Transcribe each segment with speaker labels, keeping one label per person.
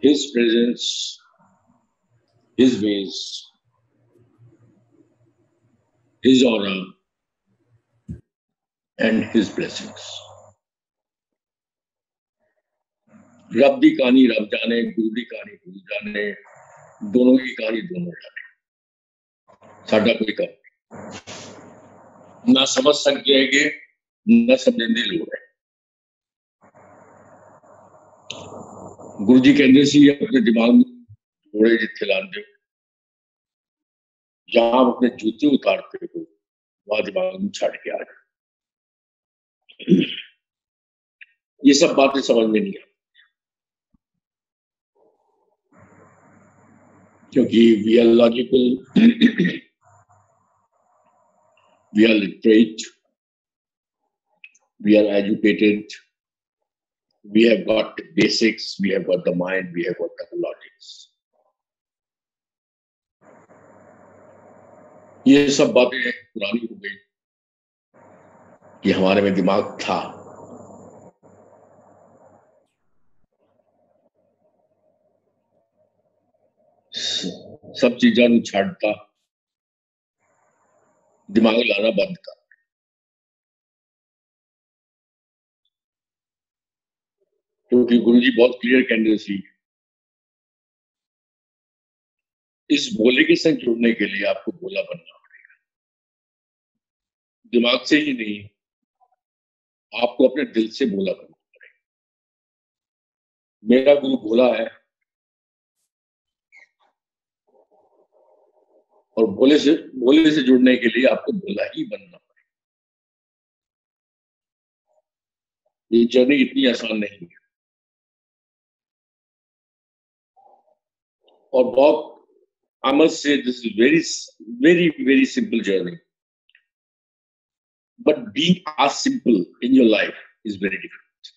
Speaker 1: His presence, His ways, His aura, and His blessings. रब दी कहानी रब जाने, गुरु दी कहानी गुरु जाने, दोनों की कहानी दोनों जाने। साडा कोई काम ना समझ सकेंगे ना समझने की लोड़ है। गुरु जी कहते सी अपने दिमाग में थोड़े जिथे लाते हो, जहां आप अपने जूते उतारते हो वहां दिमाग में छड़ के आ जाए। ये सब बातें समझ में नहीं आती क्योंकि we are logical, we are literate, we are educated, we have got the basics, we have got the mind, we have got the logics. ये सब बातें पुरानी हो गई कि हमारे में दिमाग था। सब चीज़ों को छाड़ता, दिमाग लाना बंद कर। क्योंकि गुरुजी बहुत क्लियर कहते सी, इस बोले के संग जुड़ने के लिए आपको बोला बनना पड़ेगा, दिमाग से ही नहीं, आपको अपने दिल से बोला बनना पड़ेगा। मेरा गुरु बोला है और बोले से जुड़ने के लिए आपको बोला ही बनना पड़ेगा। ये जर्नी इतनी आसान नहीं है और बहुत I must say this is very simple journey, but being as simple in your life is very difficult.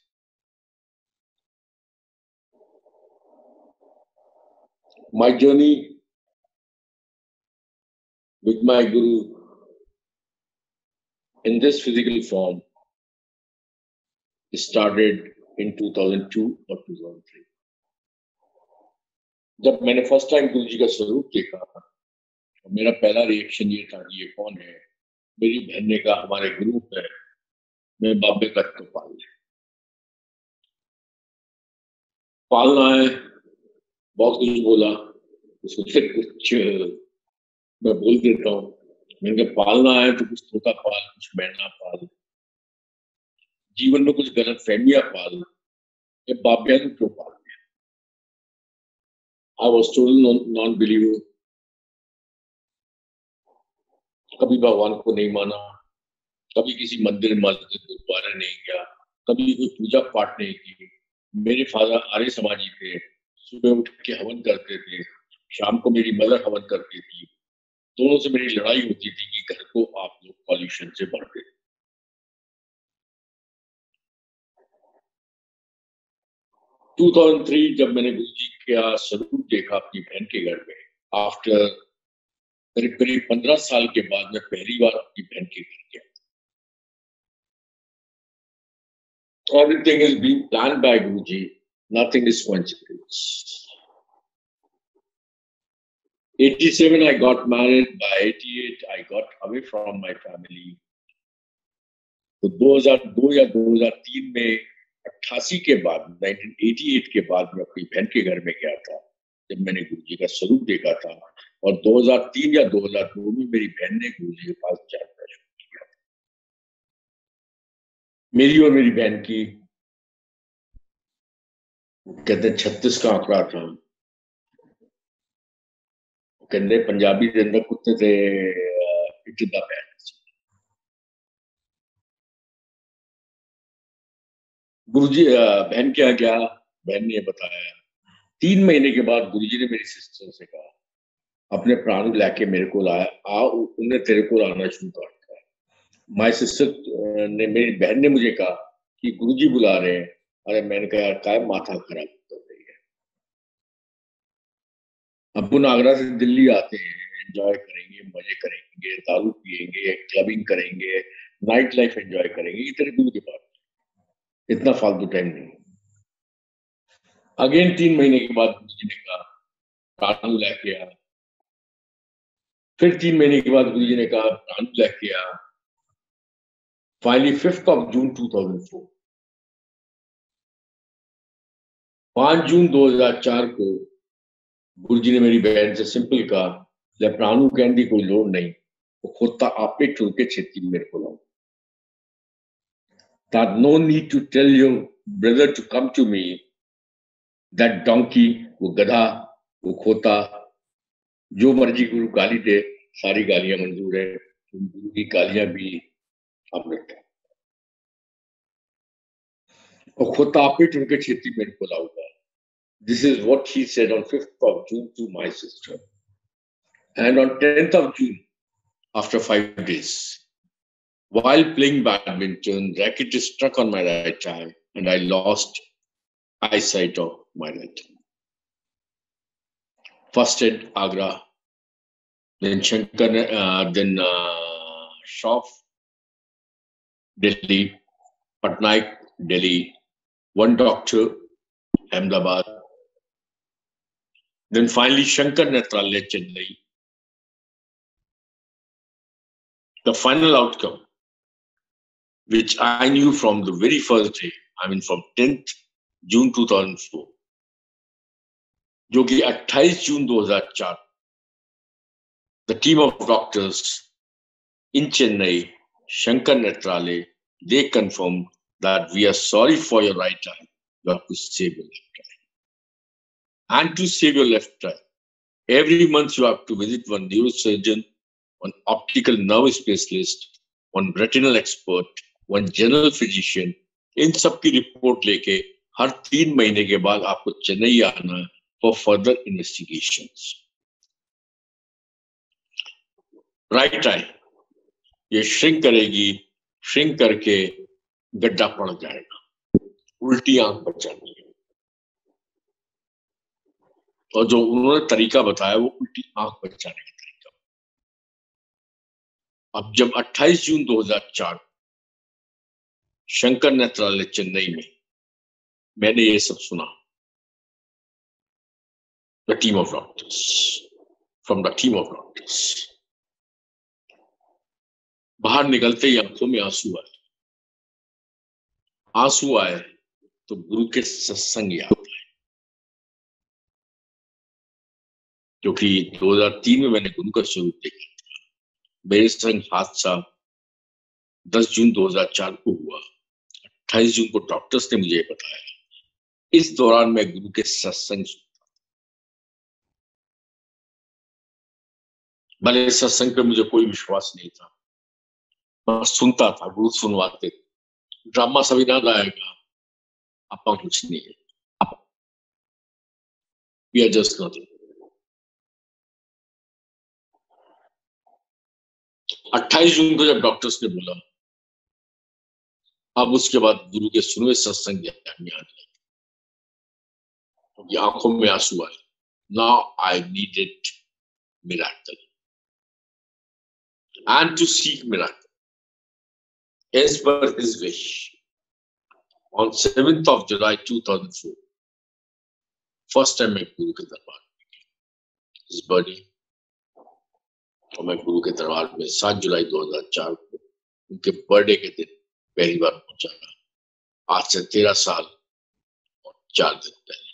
Speaker 1: My journey with my guru in this physical form started in 2002 or 2003. जब मैंने first time गुरु जी का स्वरूप देखा, मेरा पहला reaction ये था कि ये कौन है। मेरी बहन ने कहा हमारे गुरु है, मैं बाबे का तो पालना है। बहुत कुछ बोला, उससे कुछ मैं बोल देता हूँ। मैंने कहा पालना है तो कुछ तोता पाल, कुछ मैना पाल, जीवन में कुछ गलत फहमियां पाल, ये बाबिया को क्यों पाल दिया। I was total non believer, कभी भगवान को नहीं माना, कभी किसी मंदिर मस्जिद गुरुद्वारे नहीं गया, कभी कोई पूजा पाठ नहीं की। मेरे फादर आर्य समाजी थे, सुबह उठ के हवन करते थे, शाम को मेरी मदर हवन करती थी। दोनों से मेरी लड़ाई होती थी कि घर को आप लोग पॉल्यूशन से भरते। 2003 जब मैंने गुरु जी का स्वरूप देखा अपनी बहन के घर में, आफ्टर करीब 15 साल के बाद मैं पहली बार अपनी बहन के घर गया। Everything is being planned by Guruji, nothing is coincidence. 87 I got married, by 88 I got away from my family. तो 2002 या 2003 में 88 के बाद 1988 के बाद मैं अपनी बहन के घर में गया था, जब मैंने गुरुजी का स्वरूप देखा था। और 2003 या 2002 में मेरी बहन ने गुरुजी के पास जाना शुरू किया। मेरी और मेरी बहन की कहते 36 का आंकड़ा था। कहते पंजाबी के अंदर कुत्ते थे इतना बहन। गुरुजी बहन क्या क्या बहन ने बताया। 3 महीने के बाद गुरुजी ने मेरी सिस्टर से कहा अपने प्राण लाके मेरे को लाया, आ उन्हें तेरे को लाना शुरू कर दिया। माय सिस्टर ने, मेरी बहन ने मुझे कहा कि गुरुजी बुला रहे हैं। अरे मैंने कहा यार काय माथा खराब कर रही है। अब आगरा से दिल्ली आते हैं, एंजॉय करेंगे, मजे करेंगे, दारू पियेंगे, क्लबिंग करेंगे, नाइट लाइफ एंजॉय करेंगे। ये तेरे गुरु के पास इतना फालतू टाइम नहीं। अगेन 3 महीने के बाद गुरुजी ने कहा प्राणु लेके आ। फिर 3 महीने के बाद गुरुजी ने कहा प्राणु लेके आ। फाइनली 5th of June 2004, 5 जून 2004 को गुरुजी ने मेरी बहन से सिंपल कहा, जब प्राणु कहने की कोई लोड़ नहीं, वो खोता आपे चुन के छेती मेरे को लाओ। That no need to tell your brother to come to me. That donkey, वो गधा, वो खोता, जो मर्जी गुरु गाली दे, सारी गालियां मंजूर है, गुरु की गालियां भी आप लेते हैं। और खोता आपे चुन के छेती मेरे को लाऊंगा। This is what he said on 5th of June to my sister. And on 10th of June, after 5 days, while playing badminton, racket is struck on my right eye and I lost eyesight of my right eye. First at Agra, then Shankar, then Shroff, Delhi, Patnaik, Delhi, one doctor, Ahmedabad. Then finally Shankar Netralaya, Chennai. The final outcome, which I knew from the very first day, I mean from 10th June 2004, जो कि 28 जून 2004, the team of doctors in Chennai, Shankar Netralaya, they confirmed that we are sorry for your right eye. You have to save your left eye. And to save your left eye, every month you have to visit one neurosurgeon, one optical nerve specialist, one retinal expert, one general physician. इन सब की report लेके हर 3 महीने के बाद आपको चेन्नई आना for further investigations. Right eye, ये shrink करेगी, श्रिंक करके गड्ढा पड़ जाएगा, उल्टी आंख बच जाएगी। और जो उन्होंने तरीका बताया वो उल्टी आंख बचाने का तरीका। अब जब 28 जून 2004 शंकर नेत्रालय चेन्नई में मैंने ये सब सुना, the team of doctors, from the team of doctors, बाहर निकलते ही आंखों में आंसू आए। आंसू आए तो गुरु के सत्संग याद आए, क्योंकि 2003 में मैंने गुरु का स्वरूप देखा था। मेरे संग हादसा 10 जून 2004 को हुआ। 28 जून को डॉक्टर्स ने मुझे बताया। इस दौरान मैं गुरु के सत्संग सुनता, भले सत्संग पे मुझे कोई विश्वास नहीं था, मैं सुनता था, गुरु सुनवाते थे। ड्रामा सभी ना गाएगा, आपका कुछ नहीं है, we are just nothing. 28 जून को जब डॉक्टर्स ने बोला, अब उसके बाद गुरु के सुने सत्संग में आ गए, आंखों में आंसू आए। Now I needed miracle and to seek miracle as per his wish. On 7th of July 2004, first time मैं गुरु के दरबार में गया, his birthday, और मैं गुरु के दरबार में 7 जुलाई 2004 को उनके बर्थडे के दिन पहली बार पहुंचा। आज से 13 साल और 4 दिन पहले।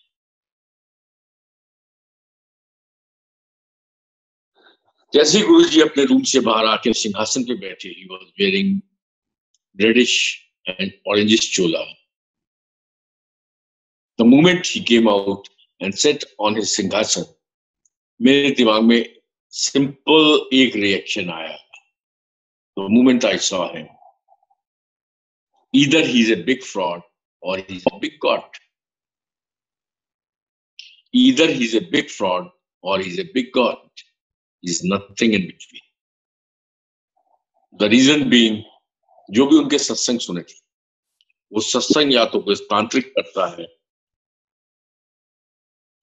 Speaker 1: जैसे ही गुरु जी अपने रूम से बाहर आके सिंहासन पे बैठे, he was wearing reddish and orangish chola. The moment he came out and sat on his सिंहासन, मेरे दिमाग में सिंपल एक रिएक्शन आया। The moment I saw him, either he's a big fraud or he's a big god. Either he's a big fraud or he's a big god. He's nothing in between. The reason being, जो भी उनके सत्संग सुने थे, वो सत्संग या तो कोई तांत्रिक करता है,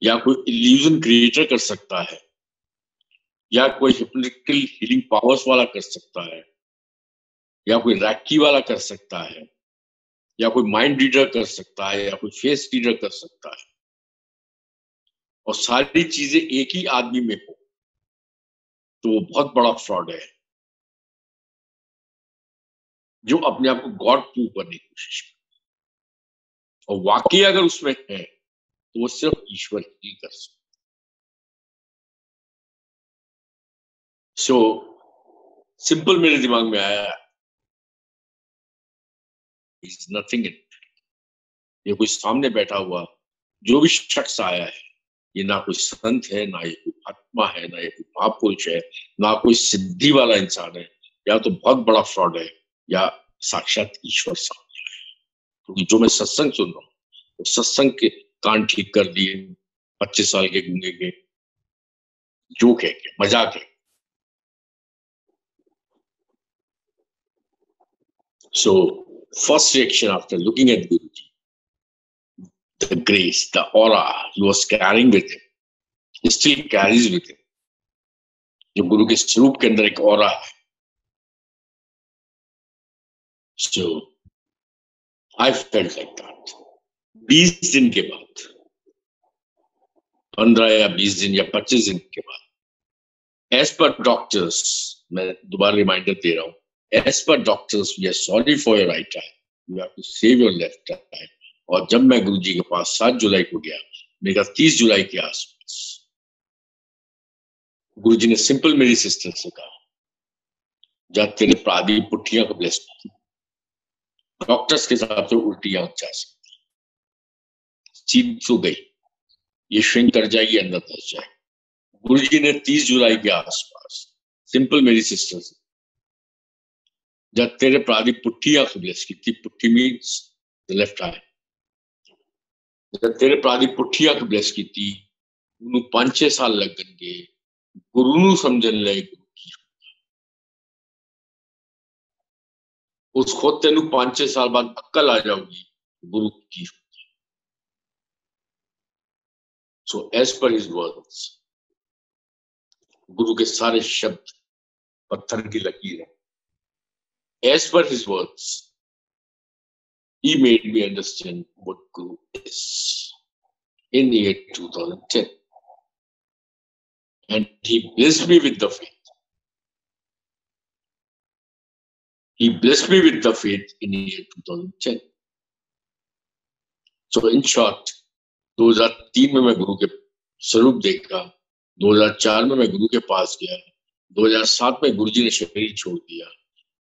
Speaker 1: या कोई इल्यूजन क्रिएटर कर सकता है, या कोई हिप्नोटिकल हीलिंग पावर्स वाला कर सकता है, या कोई रैकी वाला कर सकता है, या कोई माइंड रीडर कर सकता है, या कोई फेस रीडर कर सकता है। और सारी चीजें एक ही आदमी में हो तो वो बहुत बड़ा फ्रॉड है, जो अपने आप को गॉड प्रूव करने की कोशिश करे। और वाकई अगर उसमें है तो वो सिर्फ ईश्वर ही कर सकते। सो सिंपल मेरे दिमाग में आया, इज नथिंग इन। ये कोई सामने बैठा हुआ जो भी शख्स आया है, ये ना कोई संत है, ना ये कोई आत्मा है, ना ये कोई महापुरुष है, ना कोई सिद्धि वाला इंसान है, या तो बहुत बड़ा फ्रॉड है या साक्षात ईश्वर सामने आया है। क्योंकि जो मैं सत्संग सुन रहा हूँ, तो सत्संग के कान ठीक कर दिए 25 साल के गूंगे के, जोक है क्या, मजाक है। So first reaction after looking at Guruji, the grace, the aura he was carrying with him, he still carries with him. जो गुरु के स्वरूप के अंदर एक ऑरा है। So I felt like that. 20 दिन के बाद, 15 या 20 दिन या 25 दिन के बाद, as per doctors, मैं दोबारा रिमाइंडर दे रहा हूँ, as per doctors we are sorry for your right eye, you have to save your left eye. और जब मैं गुरुजी के पास 7 जुलाई को गया, मेरा 30 जुलाई के आसपास गुरुजी ने सिंपल मेरी सिस्टर से कहा, जब तेरे प्रादी पुट्ठियां को ब्लेस कर, डॉक्टर्स के हिसाब से उल्टी आंख जा सकती, सीध तो गई, ये श्रिंक कर जाएगी, अंदर धस जाएगी। गुरुजी ने 30 जुलाई के आसपास सिंपल मेरी सिस्टर से, जब तेरे प्रादी पुट्ठियां को ब्लेस की थी, पुट्ठी मीन्स द लेफ्ट आई, जब तेरे प्रादी पुट्ठियां को ब्लेस की थी, उन्होंने 5-6 साल लग गए गुरु नु समझन लगे गुरु की, उस खुद तेन 5-6 साल बाद अक्ल आ जाऊगी गुरु की। So as per his words, गुरु के सारे शब्द पत्थर की लकीर है। As per his words, he made me understand what Guru is in the year 2010. And he blessed me with the faith. He blessed me with the faith in the year 2010. So in short, 2003 में मैं गुरु के स्वरूप देखा, 2004 में मैं गुरु के पास गया, 2007 में गुरुजी ने शरीर छोड़ दिया,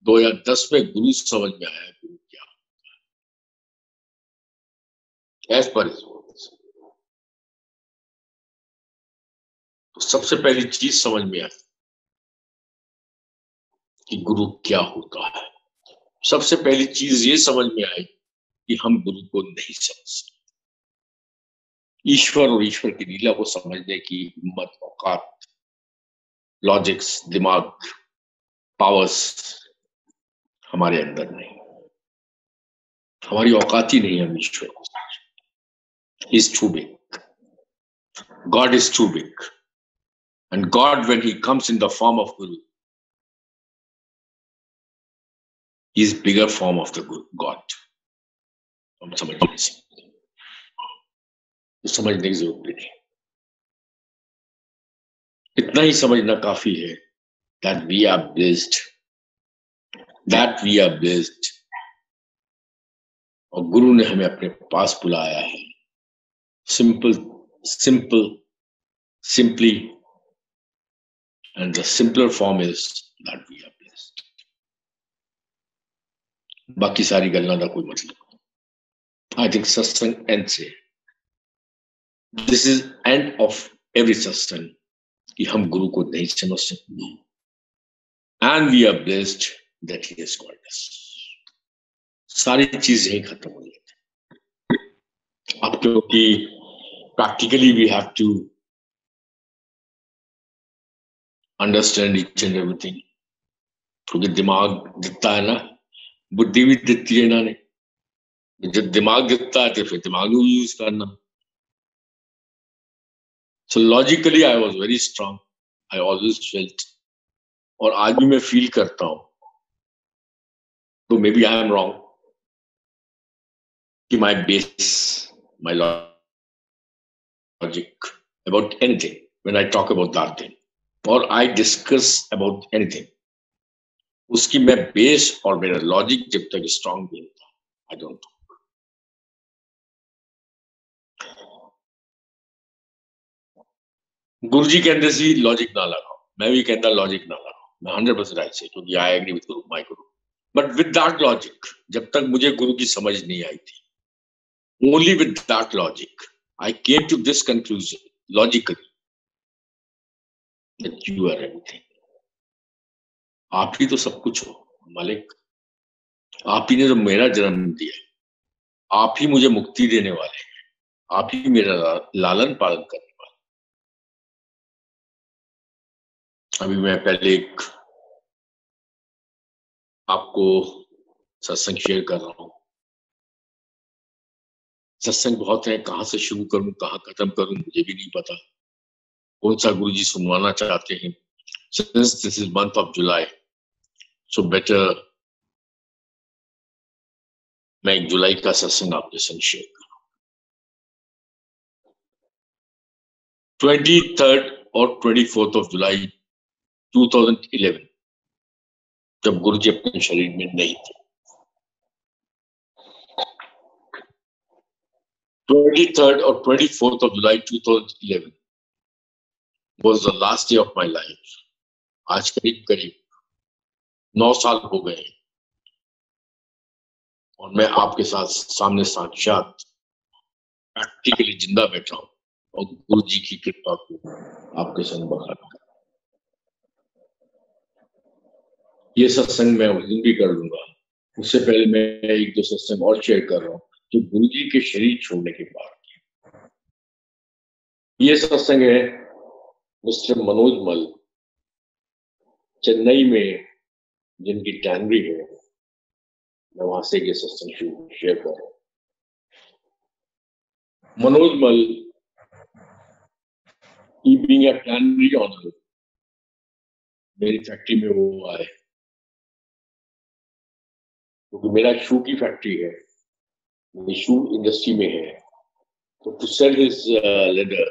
Speaker 1: 2010 में गुरु समझ में आया गुरु क्या एज पर हिज वर्ड्स। तो सबसे पहली चीज समझ में आई कि गुरु क्या होता है। सबसे पहली चीज ये समझ में आई कि हम गुरु को नहीं समझ सकते। ईश्वर और ईश्वर की लीला को समझने की हिम्मत, औकात, लॉजिक्स, दिमाग, पावर्स हमारे अंदर नहीं, हमारी औकात ही नहीं है ईश्वर को। He is too big. God is too big. And God, when he comes in the form of Guru, he is bigger form of the God. हम समझ नहीं सकते, तो समझने की जरूरत भी नहीं, इतना ही समझना काफी है that we are blessed, that we are blessed, और गुरु ने हमें अपने पास बुलाया है। Simply, and the simpler form is that we are blessed. बाकी सारी गल्लां दा कोई मतलब नहीं। I think satsang ends here. This is end of every satsang कि हम गुरु को नहीं समझ सकते, and we are blessed that he has called us. सारी चीज यही खत्म हो जाती है। अब क्योंकि practically we have to understand each and everything, क्योंकि दिमाग दिखता है ना, बुद्धि भी दिखती है इन्होंने, जब दिमाग दिखता है तो फिर दिमाग को यूज करना। So logically I was very strong, I always felt, और आज भी मैं फील करता हूँ, तो maybe I am wrong, कि my base, my logic about anything, when I talk about that thing or I discuss about anything, उसकी मैं बेस और मेरा लॉजिक जब तक स्ट्रांग नहीं होता, आई डोंट। गुरु जी कहते सी लॉजिक ना लगाओ, मैं भी कहता लॉजिक ना लगाओ, मैं 100% राइट से, क्योंकि आई एग्री विद गुरु, माय गुरु। बट विद दैट लॉजिक, जब तक मुझे गुरु की समझ नहीं आई थी, only with that logic I came to this conclusion logically that you are everything. आप ही तो सब कुछ हो मालिक, आप ही ने तो मेरा जन्म दिया, आप ही मुझे मुक्ति देने वाले हैं, आप ही मेरा लालन पालन करने वाले। अभी मैं पहले एक आपको सत्संग शेयर कर रहा हूं। सत्संग बहुत है, कहां से शुरू करूं कहां खत्म करूं मुझे भी नहीं पता, कौन सा गुरु जी सुनवाना चाहते हैं। Since this is month of July, so better मैं एक जुलाई का सत्संग आपके संग शेयर करूं। 23rd और 24th ऑफ जुलाई 2011, जब गुरु जी अपने शरीर में नहीं थे। 23rd और 24th of July 2011 was the last day of my life. आज करीब करीब 9 साल हो गए हैं और मैं आपके साथ सामने साक्षात प्रैक्टिकली जिंदा बैठा हूं और गुरु जी की कृपा को आपके संग बखा। ये सत्संग मैं उस दिन भी कर लूंगा, उससे पहले मैं एक दो सत्संग और शेयर कर रहा हूँ जो गुरु जी के शरीर छोड़ने के बाद। ये सत्संग है मिस्टर मनोज मल, चेन्नई में जिनकी टैनरी है, मैं वहां से ये सत्संग शेयर कर रहा हूँ। मनोज मल, he being a tannery owner, मेरी फैक्ट्री में वो आए, क्योंकि मेरा शू की फैक्ट्री है, मेरी शू इंडस्ट्री में है, तो to sell his leather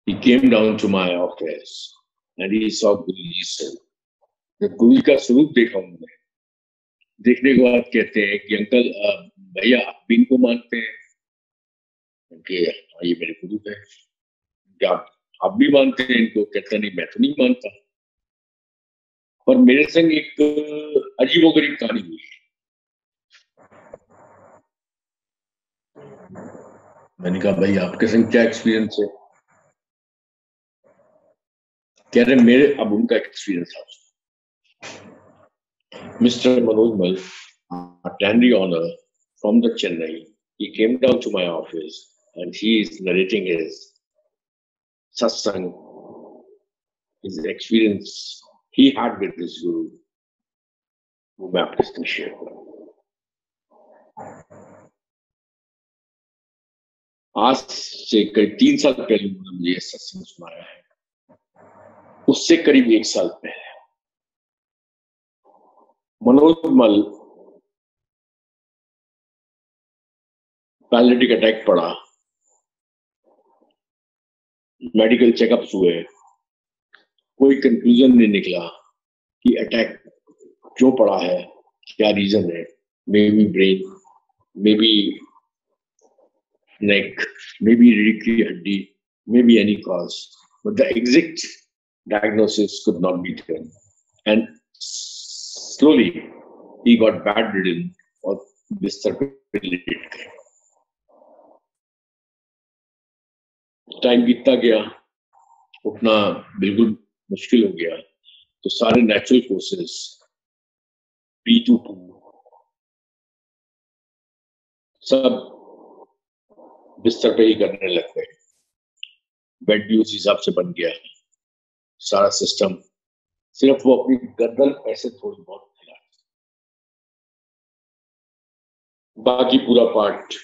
Speaker 1: he came down to my office and he saw गुरुजी से। जब गुरुजी का स्वरूप देखा उन्होंने, देखने के बाद कहते हैं कि अंकल भैया आप भी इनको मानते हैं? कि ये मेरे गुरु है। क्या आप भी मानते हैं इनको? कहता नहीं मैं तो नहीं मानता। और मेरे संग एक अजीबोगरीब कहानी हुई। मैंने कहा भाई आपके संग क्या एक्सपीरियंस है? कह रहे मेरे, अब उनका एक्सपीरियंस था। Mr. Manoj Mal, a tannery owner from the Chennai, he came down to my office and he is narrating his satsang, his experience he had with his guru, who मैं आपके साथ शेयर करूं। आज से करीब 3 साल पहले उन्होंने मुझे सत्संग सुनाया है, उससे करीब 1 साल पहले मनोज मल पैरालिटिक अटैक पड़ा, मेडिकल चेकअप्स हुए, कोई कंक्लूजन नहीं निकला कि अटैक क्यों पड़ा है, क्या रीजन है। May be brain, may be neck, maybe रीढ़ की हड्डी, maybe any cause, but the exact diagnosis could not be done, and slowly he got bedridden और बिस्तर पे लेट गए। टाइम बीतता गया, उठना बिल्कुल मुश्किल हो गया, तो सारे नेचुरल फोर्सेस P22 सब बिस्तर पे ही करने लग गए। बेड भी उस हिसाब से बन गया, सारा सिस्टम, सिर्फ वो अपनी गर्दन ऐसे थोड़ी बहुत हिला, बाकी पूरा पार्ट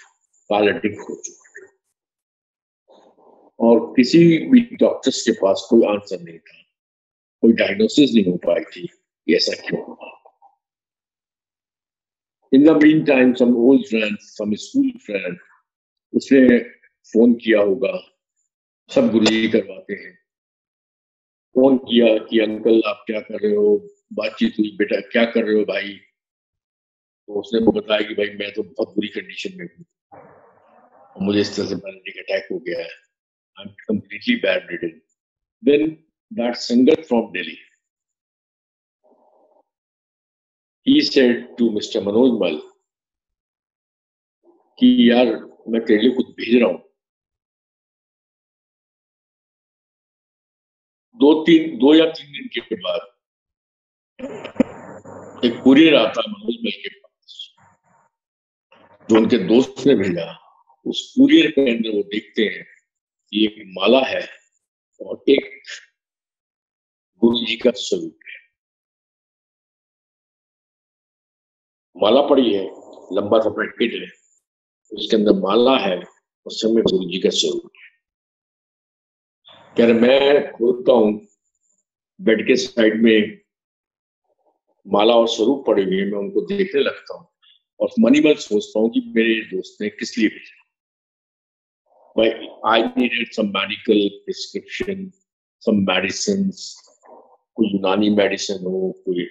Speaker 1: पैरालिटिक हो चुका है और किसी भी डॉक्टर्स के पास कोई आंसर नहीं था, कोई डायग्नोसिस नहीं हो पाई थी कि ऐसा क्यों हुआ। In the meantime, some old friends, some school friends, उसने फोन किया होगा सब गुरुजी करवाते हैं। फोन किया कि अंकल आप क्या कर रहे हो, बातचीत हुई, बेटा क्या कर रहे हो भाई। तो उसने बताया कि भाई मैं तो बहुत बुरी कंडीशन में हूँ, मुझे इस तरह से पैनिक अटैक हो गया है, I am completely bed ridden. Then that sangat from Delhi, he said to mister Manoj Mal कि यार मैं तेरे लिए कुछ भेज रहा हूँ। दो या तीन दिन के बाद एक कुरियर आता मनोज मल के पास, जो उनके दोस्त ने भेजा। उस कुरियर के अंदर वो देखते हैं कि एक माला है और एक गुरु जी का स्वरूप है। माला पड़ी है, लंबा सा पैकेट है, उसके अंदर माला है और समय गुरु जी का स्वरूप। कह रहे मैं खोलता हूँ, बेड के साइड में माला और स्वरूप पड़े हुए हैं, मैं उनको देखने लगता हूँ और मनी मन सोचता हूँ कि मेरे दोस्त ने किस लिए भेजा। भाई I needed some medical prescription, some medicine, कोई यूनानी मेडिसिन हो, कोई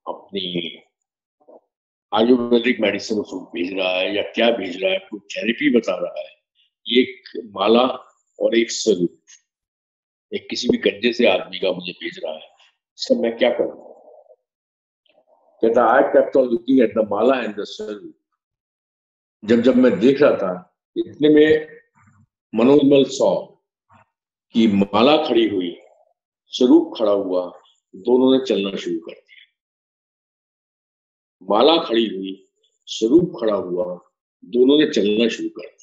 Speaker 1: अपनी आयुर्वेदिक मेडिसिन उसको भेज रहा है या क्या भेज रहा है, कोई थेरेपी बता रहा है। एक माला और एक स्वरूप, एक किसी भी गंजे से आदमी का मुझे भेज रहा है, इसका मैं क्या करूं। कहता I kept on looking at the Mala and the स्वरूप। जब जब मैं देख रहा था, इतने में मनोजमल सौ कि माला खड़ी हुई, स्वरूप खड़ा हुआ, दोनों ने चलना शुरू कर दिया। माला खड़ी हुई, स्वरूप खड़ा हुआ, दोनों ने चलना शुरू कर दिया।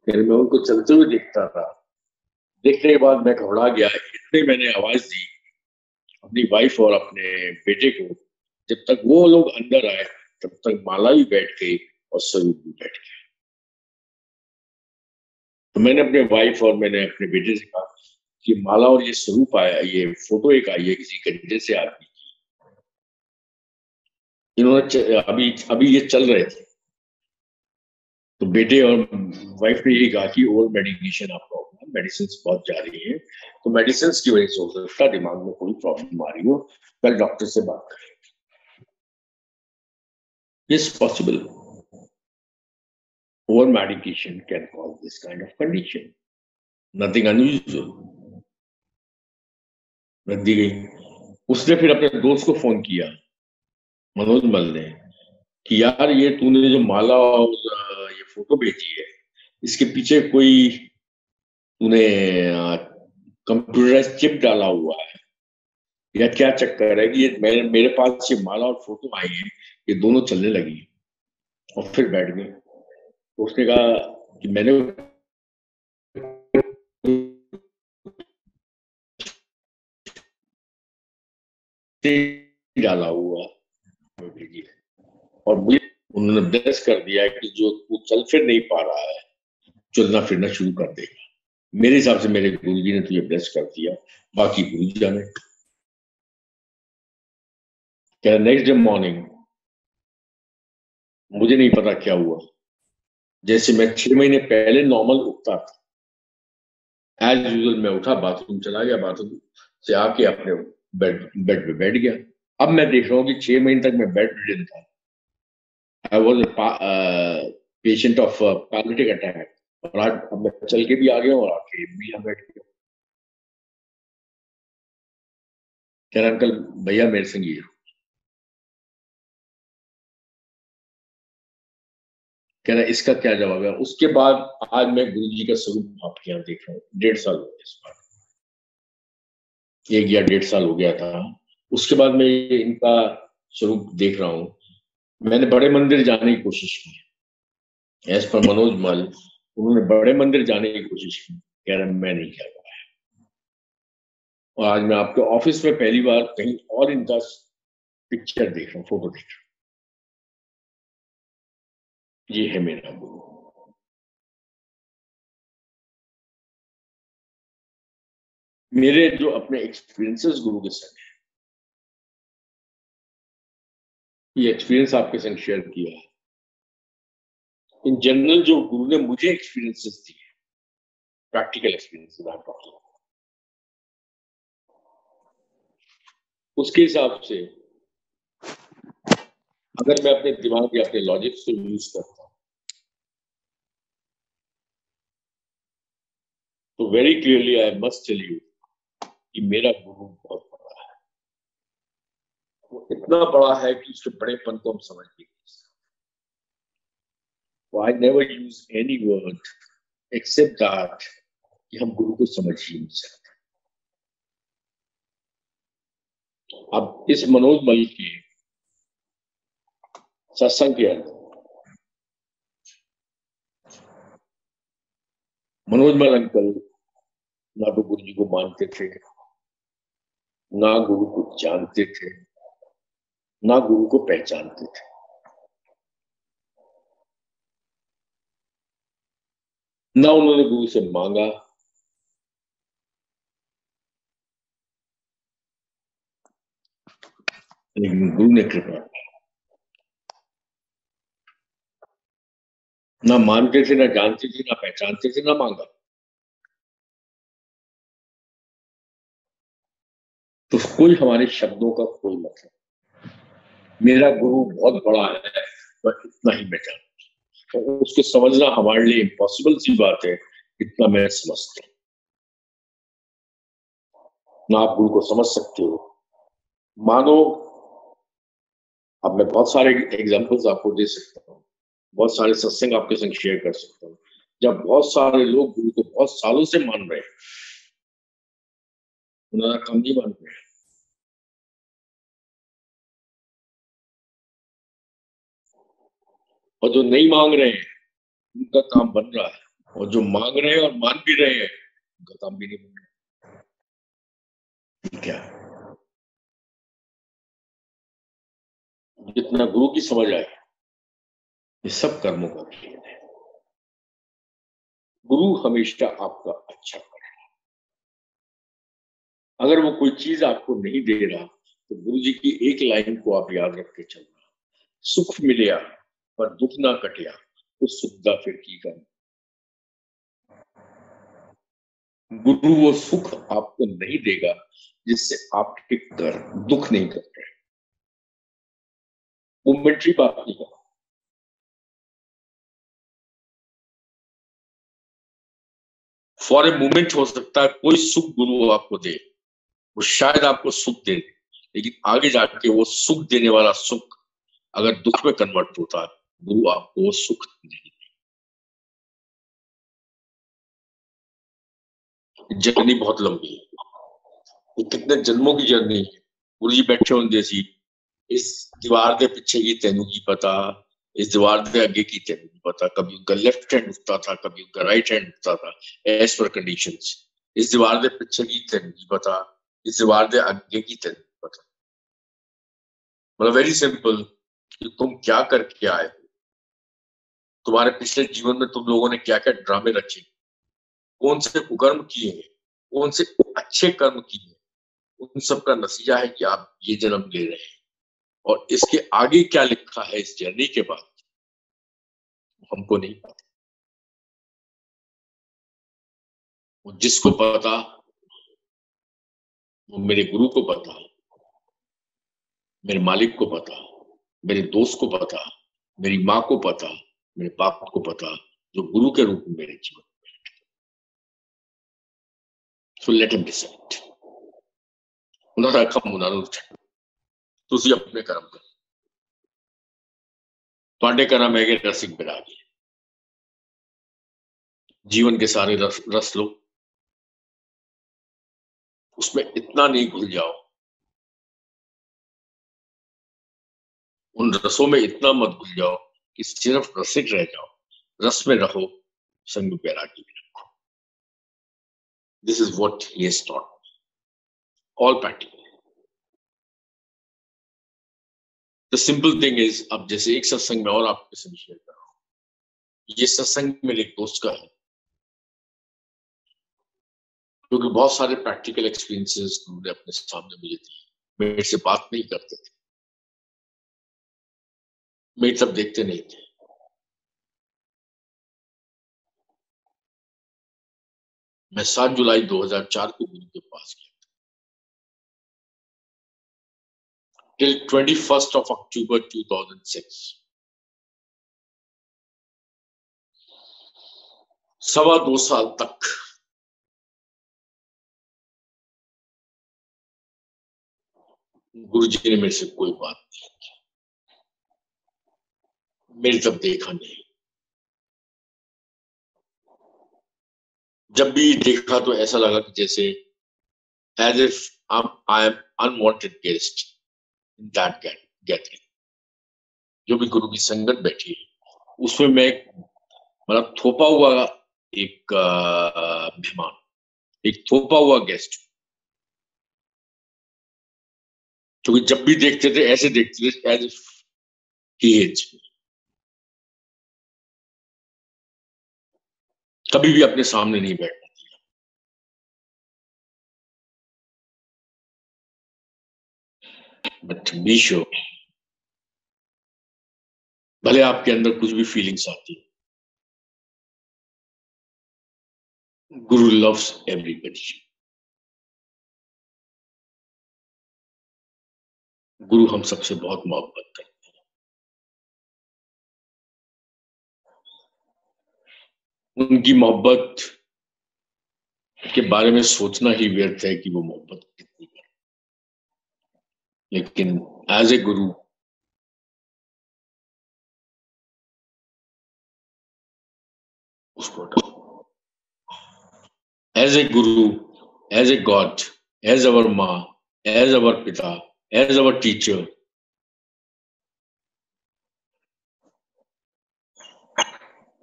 Speaker 1: फिर मैं उनको चलते हुए देखता था। देखने के बाद मैं घबरा गया, इतने मैंने आवाज दी अपनी वाइफ और अपने बेटे को। जब तक वो लोग अंदर आए तब तक माला भी बैठ गई और स्वरूप भी बैठ गया। तो मैंने अपने वाइफ और मैंने अपने बेटे से कहा कि माला और ये स्वरूप आया, ये फोटो एक आई है किसी गड्ढे से आदमी की, इन्होंने अभी अभी ये चल रहे थे। तो बेटे और वाइफ ने यही कहा कि ओवर मेडिकेशन आपका होगा, मेडिसिन बहुत जा रही है, तो मेडिसिन की वजह से हो सकता है दिमाग में कोई प्रॉब्लम आ रही हो, कल डॉक्टर से बात करें। Is possible, over medication can cause this kind of condition, nothing unusual। रख दी गई। उसने फिर अपने दोस्त को फोन किया, मनोज मल ने, कि यार ये तूने जो माला और ये फोटो भेजी है, इसके पीछे कोई तूने कंप्यूटराइज चिप डाला हुआ है या क्या चक्कर है कि ये मेरे पास ये माला और फोटो आई है, ये दोनों चलने लगी और फिर बैठ गए। तो उसने कहा कि मैंने डाला हुआ भेजी है और मुझे उन्होंने ब्लेस कर दिया है कि जो तू चल फिर नहीं पा रहा है, चलना फिरना शुरू कर देगा। मेरे हिसाब से मेरे गुरु जी ने तुझे ब्लेस कर दिया, बाकी गुरु जी जाने। क्या नेक्स्ट डे मॉर्निंग मुझे नहीं पता क्या हुआ, जैसे मैं 6 महीने पहले नॉर्मल उठता था, एज यूजल मैं उठा, बाथरूम चला गया, बाथरूम से आके अपने बेड पे बैठ गया। अब मैं देख रहा हूँ कि 6 महीने तक मैं बेड रिडन था। I was patient of paralytic attack और आज अब मैं चल के भी आ गया और आके भी यहाँ बैठ गया। कह रहा अंकल भैया मेरे संग ये, कह रहा इसका क्या जवाब है। उसके बाद आज मैं गुरु जी का स्वरूप आपके यहाँ देख रहा हूँ, 1.5 साल हो गया इस बार, 1 या 1.5 साल हो गया था। उसके बाद मैं इनका स्वरूप देख रहा हूँ। मैंने बड़े मंदिर जाने की कोशिश की, एज पर मनोज मल उन्होंने बड़े मंदिर जाने की कोशिश की, कह रहा मैं नहीं कर पाया। और आज मैं आपके ऑफिस में पहली बार कहीं और इनका पिक्चर देख रहा हूँ, फोटो देख रहा हूँ। ये है मेरा गुरु। मेरे जो अपने एक्सपीरियंसेस गुरु के संग, ये एक्सपीरियंस आपके संग शेयर किया है। इन जनरल जो गुरु ने मुझे एक्सपीरियंसेस दिए, practical experiences I am talking. उसके हिसाब से अगर मैं अपने दिमाग या अपने लॉजिक को यूज करता हूं तो very clearly I must tell you कि मेरा गुरु बहुत बड़ा है। वो इतना बड़ा है कि उसके बड़ेपन को हम समझ नहीं सकते। I never use any word except that कि हम गुरु को समझ ही नहीं सकते। अब इस मनोज मल के सत्संग के अंदर मनोज मल अंकल ना तो गुरु जी को मानते थे, ना गुरु को जानते थे, ना गुरु को पहचानते थे। ना उन्होंने गुरु से मांगा, लेकिन गुरु ने कृपा। ना मानते थे, ना जानते थे, ना पहचानते थे, ना मांगा। तो कोई हमारे शब्दों का कोई मतलब। मेरा गुरु बहुत बड़ा है, पर इतना ही मैं जानता हूं। उसको समझना हमारे लिए इम्पॉसिबल सी बात है, इतना मैं समझता हूं। ना आप गुरु को समझ सकते हो। मानो, अब मैं बहुत सारे एग्जांपल्स आपको दे सकता हूँ, बहुत सारे सत्संग आपके संग शेयर कर सकता हूँ, जब बहुत सारे लोग गुरु को बहुत सालों से मान रहे हैं, उन्होंने कम नहीं मान रहे। और जो नहीं मांग रहे हैं उनका काम बन रहा है, और जो मांग रहे हैं और मान भी रहे हैं उनका काम भी नहीं बन रहा। क्या जितना गुरु की समझ आए, ये सब कर्मों का खेल है। गुरु हमेशा आपका अच्छा करे। अगर वो कोई चीज आपको नहीं दे रहा तो गुरु जी की एक लाइन को आप याद रख के चलना, सुख मिलया पर दुख ना कटिया तो सुखदा फिर की कर। गुरु वो सुख आपको नहीं देगा जिससे आपके घर दुख नहीं करते। मोमेंट्री बात नहीं है। फॉर ए मोमेंट हो सकता है कोई सुख गुरु आपको दे, वो शायद आपको सुख दे, लेकिन आगे जाके वो सुख देने वाला सुख अगर दुख में कन्वर्ट होता है, गुरु आपको वो सुख नहीं। जर्नी बहुत लंबी है, ये कितने जन्मों की जर्नी है। गुरु जी बैठे होंगे सी, इस दीवार के पीछे की तेनू की पता, इस दीवार के आगे की तेनू की पता। कभी उनका लेफ्ट हैंड उठता था, कभी उनका राइट हैंड उठता था, एज पर कंडीशंस। इस दीवार के पीछे की तेनू की पता, इस दीवार के आगे की तेनू की पता। मतलब वेरी सिंपल कि तुम क्या करके आए हो, तुम्हारे पिछले जीवन में तुम लोगों ने क्या क्या ड्रामे रचे, कौन से कुकर्म किए हैं, कौन से अच्छे कर्म किए हैं, उन सब का नतीजा है कि आप ये जन्म ले रहे हैं। और इसके आगे क्या लिखा है इस जर्नी के बाद हमको नहीं पता। जिसको पता वो मेरे गुरु को पता, मेरे मालिक को पता, मेरे दोस्त को पता, मेरी माँ को पता, मेरे बाप को पता, जो गुरु के रूप में मेरे जीवन। So let him decide. उन्होंने रखा मुनारू तुसी अपने कर्म कर, ਤੁਹਾਡੇ कर्म है कि रसिक बिरागी। जीवन के सारे रस लो, उसमें इतना नहीं घुल जाओ, उन रसों में इतना मत घुल जाओ कि सिर्फ रसिक रह जाओ। रस में रहो, संग बैरागी में रखो। This is what he has taught, all practical. The simple thing is, अब जैसे एक सत्संग में और आपके साथ शेयर कर रहा हूँ, ये सत्संग मेरे एक दोस्त का है, क्योंकि बहुत सारे प्रैक्टिकल एक्सपीरियंसेस उन्होंने अपने सामने मुझे दिए। मेरे से बात नहीं करते थे, मेरी तरफ देखते नहीं थे, मैं 7 जुलाई 2004 को गुरु के पास गया टिल 21 अक्टूबर 2006। 2.25 साल तक गुरु जी ने मेरे से कोई बात नहीं की, मेरी तरफ देखा नहीं। जब भी देखा तो ऐसा लगा कि जैसे as if I am unwanted guest in that gathering. जो भी गुरु की संगत बैठी है उसमें मैं मतलब थोपा हुआ एक मेहमान, एक थोपा हुआ गेस्ट। क्योंकि जब भी देखते थे ऐसे देखते थे एज इफ ही इज। कभी भी अपने सामने नहीं बैठना दिया। बट मीशो, भले आपके अंदर कुछ भी फीलिंग्स आती है, गुरु लव्स एवरीबडी। गुरु हम सबसे बहुत मोहब्बत करते हैं। उनकी मोहब्बत के बारे में सोचना ही व्यर्थ है कि वो मोहब्बत कितनी है। लेकिन एज ए गुरु उसको एज ए गुरु, as a god, as our माँ, एज अवर पिता, एज अवर टीचर,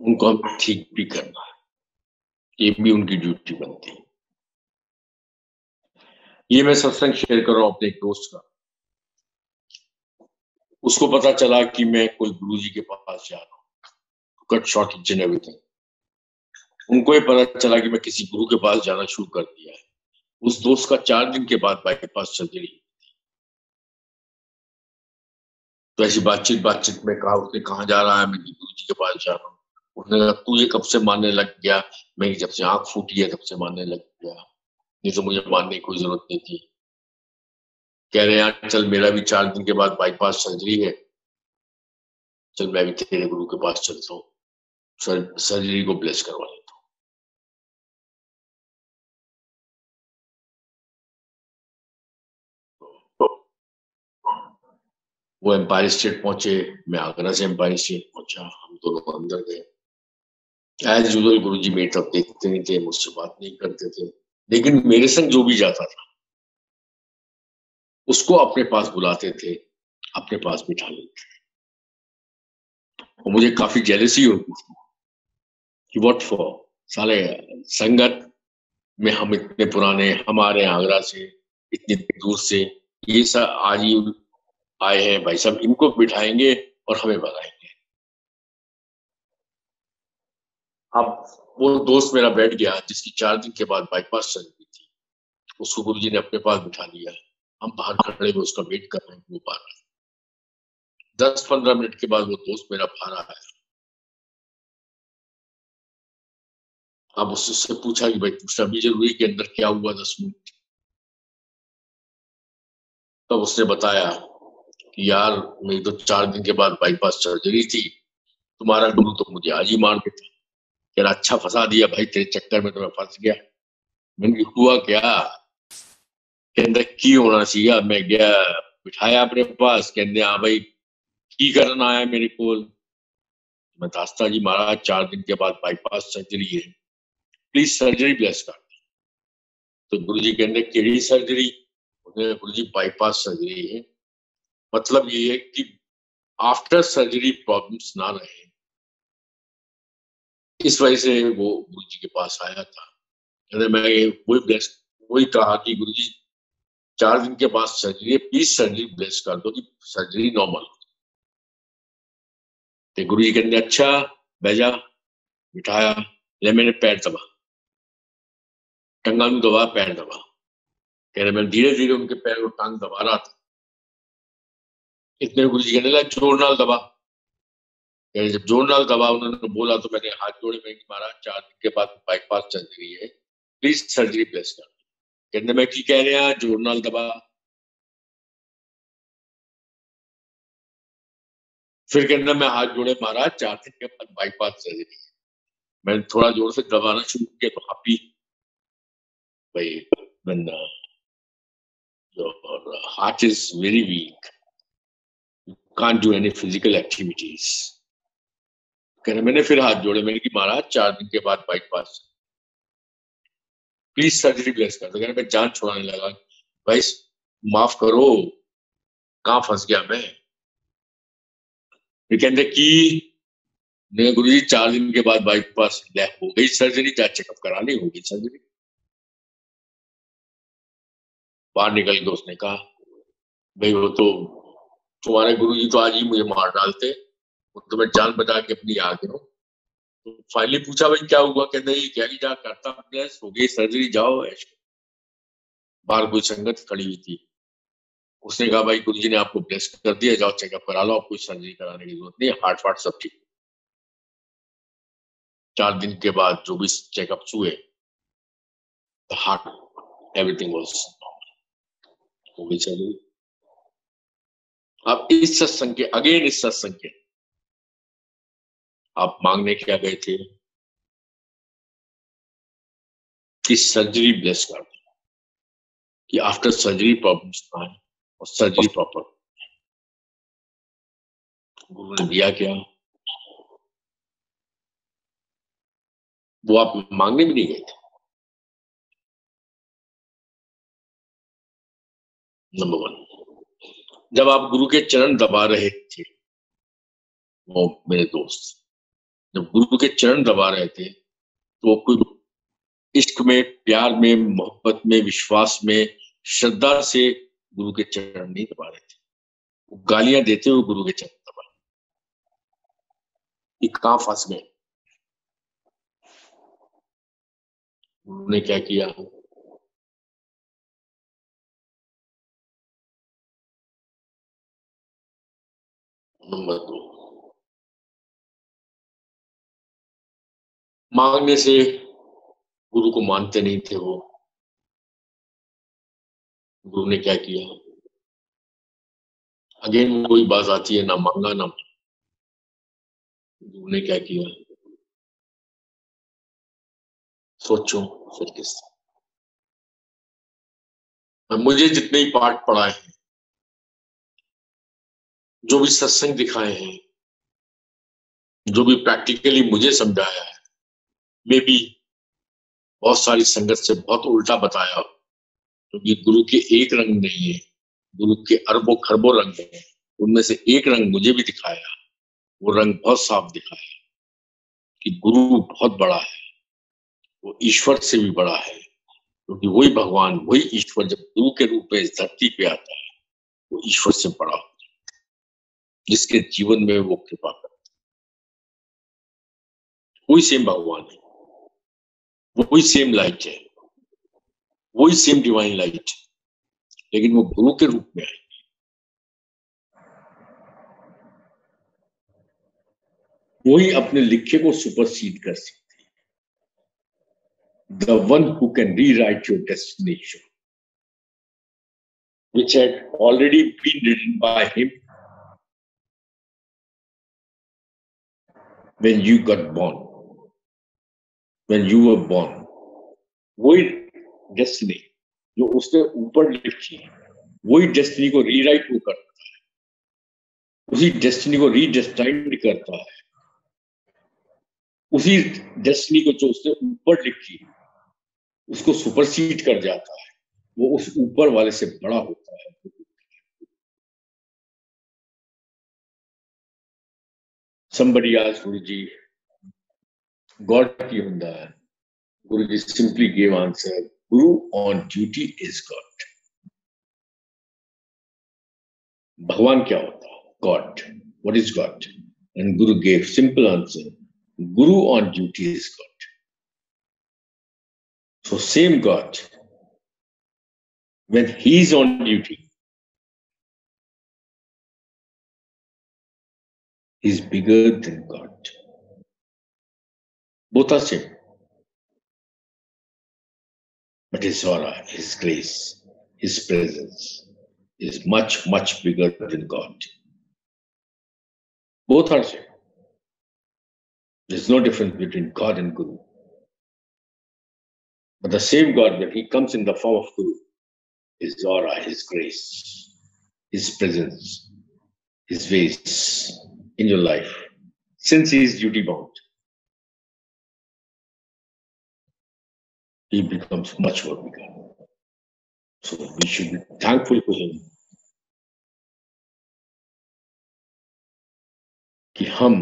Speaker 1: उनको हम ठीक भी करना है, ये भी उनकी ड्यूटी बनती है। ये मैं सत्संग शेयर कर रहा हूँ अपने एक दोस्त का। उसको पता चला कि मैं कोई गुरु जी के पास जा रहा हूँ, cut short each and everything. उनको ये पता चला कि मैं किसी गुरु के पास जाना शुरू कर दिया है। उस दोस्त का 4 दिन के बाद बाईपास सर्जरी। तो ऐसी बातचीत में कहा, उसने कहाँ जा रहा है, मैं गुरु जी के पास जा रहा हूँ। उसने कहा तू ये कब से मानने लग गया? मैं जब से आंख फूटी है तब से मानने लग गया, नहीं तो मुझे मानने की कोई जरूरत नहीं थी। कह रहे यार चल, मेरा भी 4 दिन के बाद बाईपास सर्जरी है, चल मैं भी तेरे गुरु के पास चलता हूँ, सर्जरी को ब्लेस करवा लेता हूँ। वो एम्पायर स्टेट पहुंचे, मैं आगरा से एम्पायर स्टेट पहुंचा, हम दोनों अंदर गए। एज यूजुअल गुरु जी मेरी तरफ देखते नहीं थे, मुझसे बात नहीं करते थे, लेकिन मेरे संग जो भी जाता था उसको अपने पास बुलाते थे, अपने पास बिठा लेते थे। और मुझे काफी जेलसी होती थी कि व्हाट फॉर, साले संगत में हम इतने पुराने, हमारे आगरा से इतनी दूर से ये सब आज ही आए हैं, भाई साहब इनको बिठाएंगे और हमें भगाएंगे। अब वो दोस्त मेरा बैठ गया जिसकी 4 दिन के बाद बाईपास सर्जरी थी, उसको गुरु जी ने अपने पास बिठा लिया। हम बाहर खड़े हुए उसका वेट कर रहे हैं, वो बाहर 10-15 मिनट के बाद वो दोस्त मेरा बाहर आया। अब उससे पूछा कि भाई पूछना भी जरूरी के अंदर क्या हुआ 10 मिनट। तब उसने बताया कि यार मेरी तो 4 दिन के बाद बाईपास सर्जरी थी, तुम्हारा गुरु तो मुझे आज ही मार देता। कह रहा अच्छा फंसा दिया भाई, तेरे चक्कर में तो मैं फंस गया। मैंने हुआ क्या? कहते की होना चाहिए। मैं गया, बिठाया अपने पास, कहते हाँ भाई की करना आया मेरे को। मैं दास्ता जी महाराज 4 दिन के बाद बाईपास सर्जरी है, प्लीज सर्जरी ब्लेस कर। तो गुरु जी कहते केड़ी सर्जरी? गुरु जी बाईपास सर्जरी है, मतलब ये है कि आफ्टर सर्जरी प्रॉब्लम्स ना रहे, इस वजह से वो गुरु जी के पास आया था। मैं वही कहा कि गुरु जी 4 दिन के बाद सर्जरी है, प्लीज सर्जरी ब्लेस कर दो कि सर्जरी नॉर्मल हो। तो गुरु जी कहते अच्छा बैजा, बिठाया, ले मैंने पैर दबा, टंगानू दबा, पैर दबा। कह रहे मैं धीरे धीरे उनके पैर और टांग दबा रहा था। इतने गुरु जी कहने लगा जोर नाल दबा। जब जोर नाल दबा उन्होंने बोला तो मैंने हाथ जोड़े, मैं महाराज 4 दिन के बाद बाईपास सर्जरी है, प्लीज सर्जरी प्लेस कर। कहते मैं की कह रहा जोर नाल दबा। फिर कहना मैं हाथ जोड़े महाराज 4 दिन के बाद बाईपास सर्जरी। मैंने थोड़ा जोर से दबाना शुरू किया तो हापी भाई when your heart is very weak, you can't do any physical activities। कहना मैंने फिर हाथ जोड़े, मैंने कि महाराज 4 दिन के बाद बाईपास प्लीज सर्जरी प्लेस कर दो। कहना मैं जान छुड़ाने लगा, भाई माफ करो कहाँ फंस गया मैं। फिर कहते कि गुरु जी 4 दिन के बाद बाईपास हो गई सर्जरी, जा चेकअप करानी होगी सर्जरी। बाहर निकल के उसने कहा भाई वो तो तुम्हारे गुरु जी तो आज ही मुझे मार डालते, वो तो मैं जान बचा के अपनी आ गया हूँ। तो फाइनली पूछा भाई क्या हुआ, कहते ये क्या जा करता प्लेस हो गई सर्जरी, जाओ ऐश। बाहर कोई संगत खड़ी हुई थी, उसने कहा भाई गुरु जी ने आपको ब्लेस कर दिया, जाओ चेकअप करा लो, आपको सर्जरी कराने की जरूरत नहीं, हार्ट फार्ट सब ठीक। 4 दिन के बाद जो भी चेकअप हुए, हार्ट एवरीथिंग वाज हो गई सर्जरी। अब इस सत्संग के अगेन इस सत्संग के आप मांगने क्या गए थे कि सर्जरी ब्लेस कर दो, कि आफ्टर सर्जरी प्रॉब्लम्स ना आए और सर्जरी प्रॉपर। गुरु ने दिया क्या, वो आप मांगने भी नहीं गए थे। नंबर 1, जब आप गुरु के चरण दबा रहे थे, वो मेरे दोस्त जब गुरु के चरण दबा रहे थे तो वो कोई इश्क में, प्यार में, मोहब्बत में, विश्वास में, श्रद्धा से गुरु के चरण नहीं दबा रहे थे, वो गालियां देते हुए गुरु के चरण दबा। ये कहां फंस गए। उन्होंने क्या किया, नंबर 2, मांगने से गुरु को मानते नहीं थे वो। गुरु ने क्या किया, अगेन वही बात आती है, ना मांगा ना। गुरु ने क्या किया, सोचो फिर किस। मुझे जितने ही पाठ पढ़ाए हैं, जो भी सत्संग दिखाए हैं, जो भी प्रैक्टिकली मुझे समझाया है, मे भी बहुत सारी संगत से बहुत उल्टा बताया, क्योंकि गुरु के एक रंग नहीं है, गुरु के अरबों खरबों रंग है। उनमें से एक रंग मुझे भी दिखाया, वो रंग बहुत साफ दिखाया कि गुरु बहुत बड़ा है, वो ईश्वर से भी बड़ा है, क्योंकि वही भगवान, वही ईश्वर जब गुरु के रूप में इस धरती पे आता है, वो ईश्वर से बड़ा होता है, जिसके जीवन में वो कृपा करता है। वही सेम भगवान है, वही सेम लाइट है, वही सेम डिवाइन लाइट, लेकिन वो गुरु के रूप में है। वही अपने लिखे को सुपरसीड कर सकते, the one who can rewrite your destination, which had already been written by him when you got born, when you were born। वही डेस्टिनी जो उसने ऊपर लिखी है, वही डेस्टिनी को रीराइट वो करता है, उसी डेस्टिनी को रीडेस्टाइंड करता है, उसी डेस्टिनी को जो उसने ऊपर लिखी उसको सुपरसीड कर जाता है, वो उस ऊपर वाले से बड़ा होता है। Somebody asked Guruji, God की ਹੁੰਦਾ है? Guruji simply gave answer, Guru on duty is God। भगवान क्या होता है? God। What is God? And Guru gave simple answer, Guru on duty is God। So same God, when he is on duty, he is bigger than God। Both are same। But his aura, his grace, his presence is much, much bigger than God. Both are same. There's no difference between God and Guru. But the same God, when he comes in the form of Guru, his aura, his grace, his presence, his ways in your life, since he is duty bound, he becomes much more bigger. So we should be thankful to him कि हम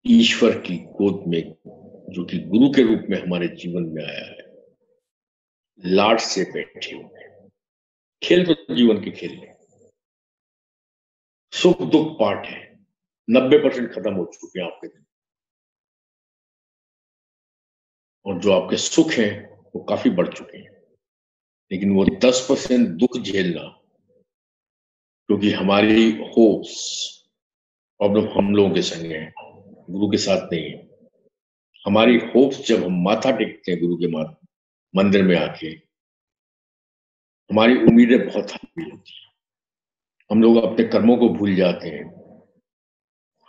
Speaker 1: ईश्वर की गोद में, जो कि गुरु के रूप में हमारे जीवन में आया है, लाड से बैठे हुए। खेल तो जीवन के खेल है, सुख दुख पाठ है, 90% खत्म हो चुके हैं आपके दिन, और जो आपके सुख हैं वो काफी बढ़ चुके हैं, लेकिन वो 10% दुख झेलना, क्योंकि हमारी होप्स प्रॉब्लम हम लोगों के संग है, गुरु के साथ नहीं है। हमारी होप्स जब हम माथा टेकते हैं गुरु के मंदिर में आके, हमारी उम्मीदें बहुत हावी होती हैं। हम लोग अपने कर्मों को भूल जाते हैं,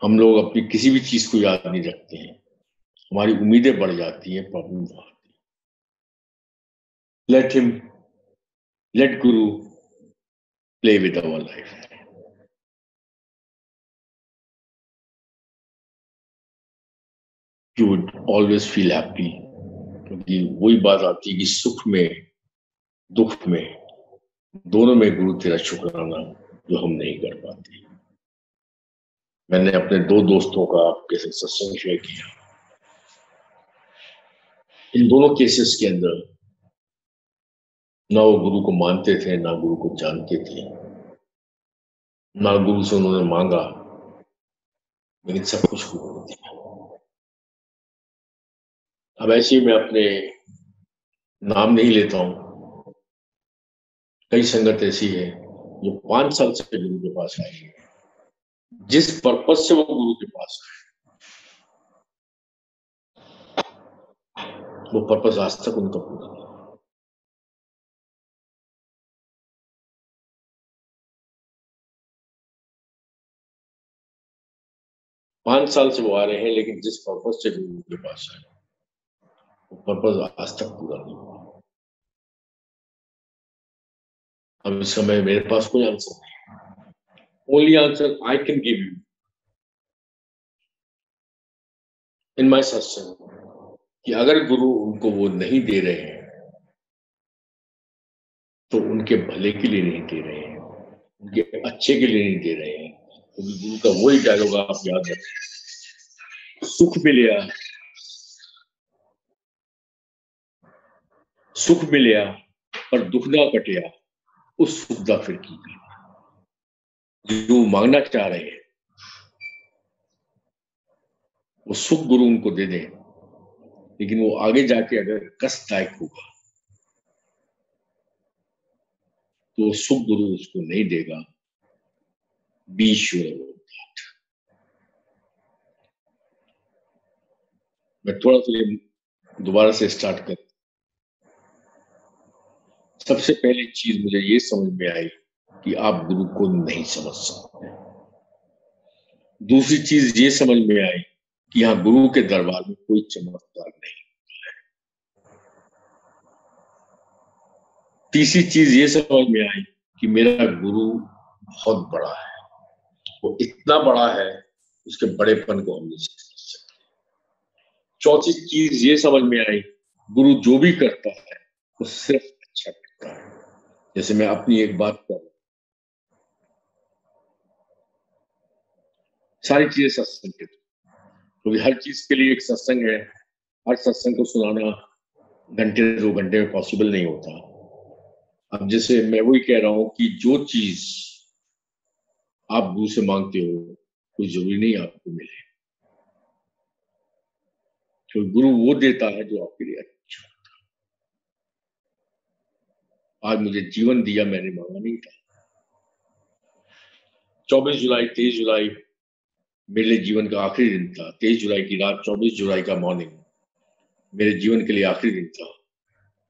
Speaker 1: हम लोग अपनी किसी भी चीज को याद नहीं रखते हैं, हमारी उम्मीदें बढ़ जाती हैं, प्रॉब्लम आती है। let Guru play with our life. You would always feel happy, क्योंकि वही बात आती है कि सुख में दुख में दोनों में गुरु तेरा शुक्राना जो हम नहीं कर पाते। मैंने अपने 2 दोस्तों का आपके साथ सत्संग शेयर किया। इन दोनों केसेस के अंदर ना वो गुरु को मानते थे, ना गुरु को जानते थे, ना गुरु से उन्होंने मांगा, लेकिन सब कुछ गुरु को दिया। अब ऐसे ही मैं अपने नाम नहीं लेता हूं, कई संगत ऐसी है जो 5 साल से गुरु के पास आई है, जिस पर्पज से वो गुरु के पास आए वो पर्पज आज तक उनका पूरा नहीं। 5 साल से वो आ रहे हैं, लेकिन जिस पर्पज से गुरु के पास आए वो पर्पज आज तक पूरा नहीं हुआ। अब इस समय मेरे पास कोई आंसर नहीं। Only answer I can give you in my सत्संग, कि अगर गुरु उनको वो नहीं दे रहे हैं तो उनके भले के लिए नहीं दे रहे हैं, उनके अच्छे के लिए नहीं दे रहे हैं। क्योंकि तो गुरु का वही डायलॉग आप याद रखें, सुख मिलिया पर दुख ना कटिया, उस सुख दा फिर की जो मांगना चाह रहे हैं वो सुख गुरु उनको दे दें, लेकिन वो आगे जाके अगर कष्टदायक होगा तो सुख गुरु उसको नहीं देगा। Be sure. मैं थोड़ा सा दोबारा से स्टार्ट कर। सबसे पहली चीज मुझे ये समझ में आई कि आप गुरु को नहीं समझ सकते। दूसरी चीज ये समझ में आई कि यहाँ गुरु के दरबार में कोई चमत्कार नहीं। तीसरी चीज ये समझ में आई कि मेरा गुरु बहुत बड़ा है, वो इतना बड़ा है उसके बड़ेपन को हम नहीं समझ सकते। चौथी चीज ये समझ में आई, गुरु जो भी करता है वो सिर्फ अच्छा करता है। जैसे मैं अपनी एक बात कर, सारी चीजें सत्संग के, क्योंकि हर चीज के लिए एक सत्संग है, हर सत्संग को सुनाना घंटे 2 घंटे में पॉसिबल नहीं होता। अब जैसे मैं वही कह रहा हूं कि जो चीज आप गुरु से मांगते हो कोई जरूरी नहीं आपको मिले, तो गुरु वो देता है जो आपके लिए अच्छा होता है। आज मुझे जीवन दिया, मैंने मांगा नहीं था। 24 जुलाई 23 जुलाई मेरे लिए जीवन का आखिरी दिन था। 23 जुलाई की रात, 24 जुलाई का मॉर्निंग मेरे जीवन के लिए आखिरी दिन था।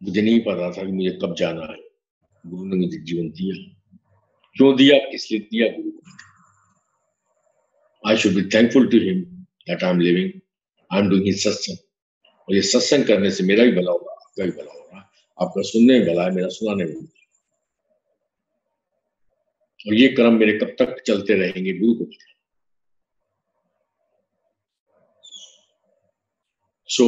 Speaker 1: मुझे नहीं पता था कि मुझे कब जाना है। गुरु ने मुझे जीवन दिया। क्यों दिया, किस लिए दिया गुरु को? I should be thankful to him that I am living, I am doing his सत्संग। और ये सत्संग करने से मेरा भी भला होगा, आपका भी भला होगा। आपका सुनने में भला है, मेरा सुनाने में भला। और ये क्रम मेरे कब तक चलते रहेंगे गुरु को पता। सो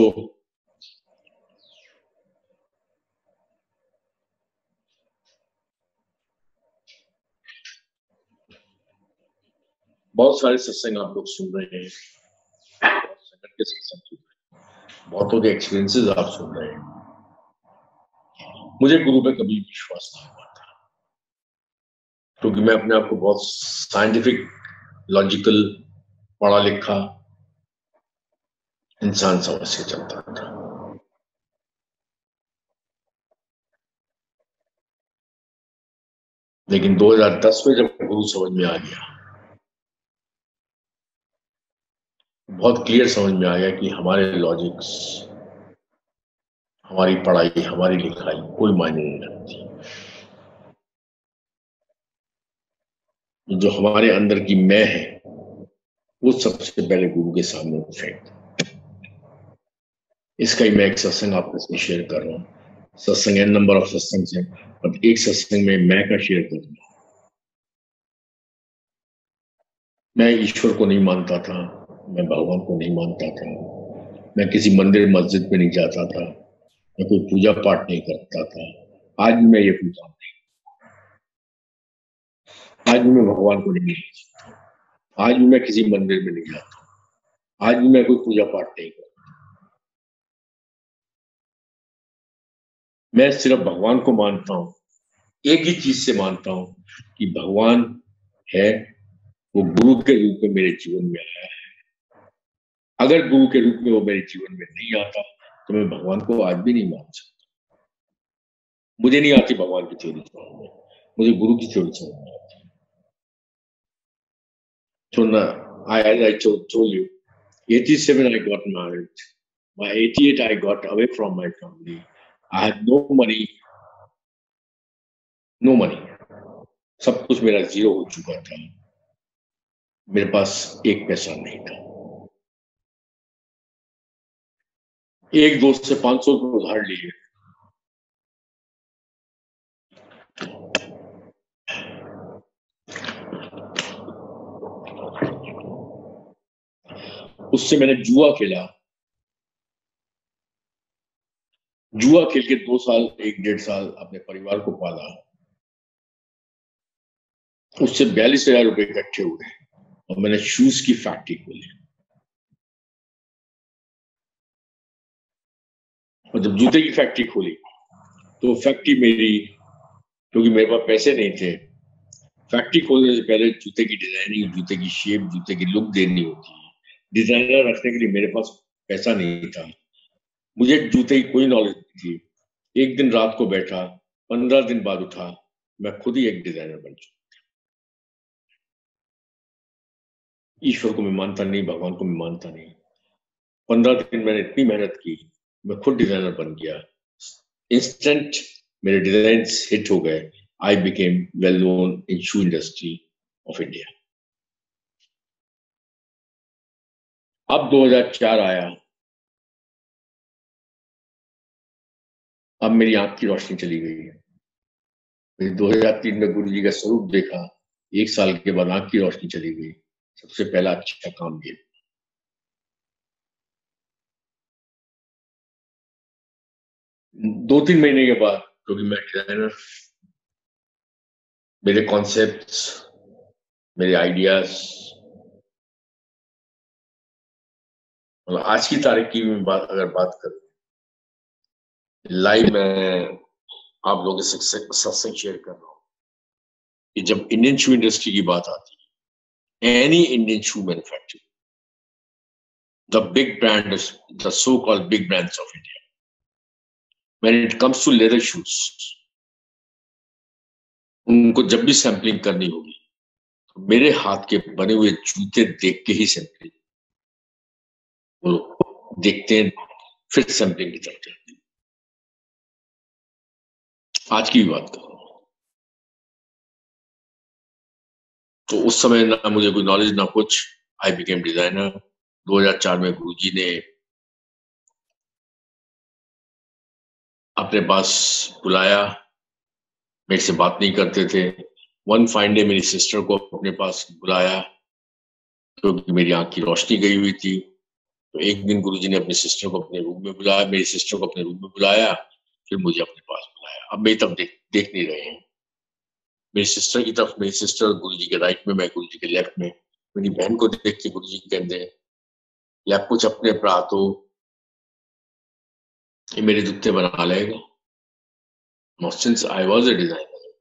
Speaker 1: बहुत सारे सत्संग आप लोग सुन रहे हैं, बहुत संकट के सत्संग सुन रहे हैं, बहुतों के एक्सपीरियंसेस आप सुन रहे हैं। मुझे गुरु पे कभी विश्वास नहीं हुआ था, क्योंकि मैं अपने आप को बहुत साइंटिफिक, लॉजिकल, पढ़ा लिखा इंसान समझ के चलता था। लेकिन 2010 में जब गुरु समझ में आ गया, बहुत क्लियर समझ में आ गया कि हमारे लॉजिक्स, हमारी पढ़ाई, हमारी लिखाई कोई मायने नहीं रखती। जो हमारे अंदर की मैं है वो सबसे पहले गुरु के सामने फेंक। इसका ही मैं एक सत्संग आपके साथ शेयर कर रहा हूँ। सत्संग एन नंबर ऑफ सत्संग से, और एक सत्संग में मैं का शेयर करूंगा। मैं ईश्वर को नहीं मानता था, मैं भगवान को नहीं मानता था, मैं किसी मंदिर मस्जिद में नहीं जाता था, मैं कोई पूजा पाठ नहीं करता था। आज भी मैं ये पूछता हूँ, आज भी मैं भगवान को नहीं मानता, आज भी मैं किसी मंदिर में नहीं जाता, आज भी मैं कोई पूजा पाठ नहीं करता। मैं सिर्फ भगवान को मानता हूँ, एक ही चीज से मानता हूँ कि भगवान है, वो गुरु के रूप में मेरे जीवन में आया है। अगर गुरु के रूप में वो मेरे जीवन में नहीं आता तो मैं भगवान को आज भी नहीं मान सकता। मुझे नहीं आती भगवान की थ्योरी समझ में, मुझे गुरु की थ्योरी समझ में आती है। So now, as I told you, 87 I got married. By 88 I got away from my family. I had no money. सब कुछ मेरा जीरो हो चुका था। मेरे पास एक पैसा नहीं था। एक दोस्त से 500 रुपये उधार लिए। उससे मैंने जुआ खेला। जुआ खेल के 2 साल, 1-1.5 साल अपने परिवार को पाला। उससे 42,000 रुपए इकट्ठे हुए और मैंने शूज की फैक्ट्री खोली। और जब जूते की फैक्ट्री खोली तो फैक्ट्री मेरी, क्योंकि मेरे पास पैसे नहीं थे, फैक्ट्री खोलने से पहले जूते की डिजाइनिंग, जूते की शेप, जूते की लुक देनी होती है। डिजाइनर रखने के लिए मेरे पास पैसा नहीं था। मुझे जूते की कोई नॉलेज नहीं थी। एक दिन रात को बैठा, 15 दिन बाद उठा, मैं खुद ही एक डिजाइनर बन चुका। ईश्वर को मैं मानता नहीं, भगवान को मैं मानता नहीं। 15 दिन मैंने इतनी मेहनत की, मैं खुद डिजाइनर बन गया। इंस्टेंट मेरे डिजाइन हिट हो गए। I became well known in shoe industry of India. अब 2004 आया। अब मेरी आंख की रोशनी चली गई है। 2003 में गुरु जी का स्वरूप देखा, 1 साल के बाद आंख की रोशनी चली गई। सबसे पहला अच्छा काम ये। 2-3 महीने के बाद, क्योंकि मैं डिजाइनर, मेरे कॉन्सेप्ट्स, मेरे आइडियाज, मतलब आज की तारीख की मैं अगर बात करूं, लाइव में आप लोगों से सत्संग शेयर कर रहा हूं कि जब इंडियन शू इंडस्ट्री की बात आती है, any Indian shoe manufacture, the big brand, the so called big brands of India, when it comes to leather shoes, उनको जब भी सैंपलिंग करनी होगी तो मेरे हाथ के बने हुए जूते देख के ही सैंपलिंग वो देखते हैं, फिर सैंपलिंग की तरफ जाती है। आज की बात करो तो उस समय ना मुझे कोई नॉलेज ना कुछ। I became designer. 2004 में गुरुजी ने अपने पास बुलाया। मेरे से बात नहीं करते थे। वन फाइन डे मेरी सिस्टर को अपने पास बुलाया क्योंकि मेरी आंख की रोशनी गई हुई थी। तो एक दिन गुरुजी ने अपनी सिस्टर को अपने रूम में बुलाया, मेरी सिस्टर को अपने रूम में बुलाया, फिर मुझे अपने पास बुलाया। अब मेरी तरफ देख नहीं रहे हैं। मेरी सिस्टर की तरफ मेरी सिस्टर गुरुजी के राइट में, मैं गुरुजी के लेफ्ट में। मेरी बहन को देख के गुरुजी कहते हैं, या कुछ अपने भरा तो ये मेरे जूते बना लेगा। Since I was a designer,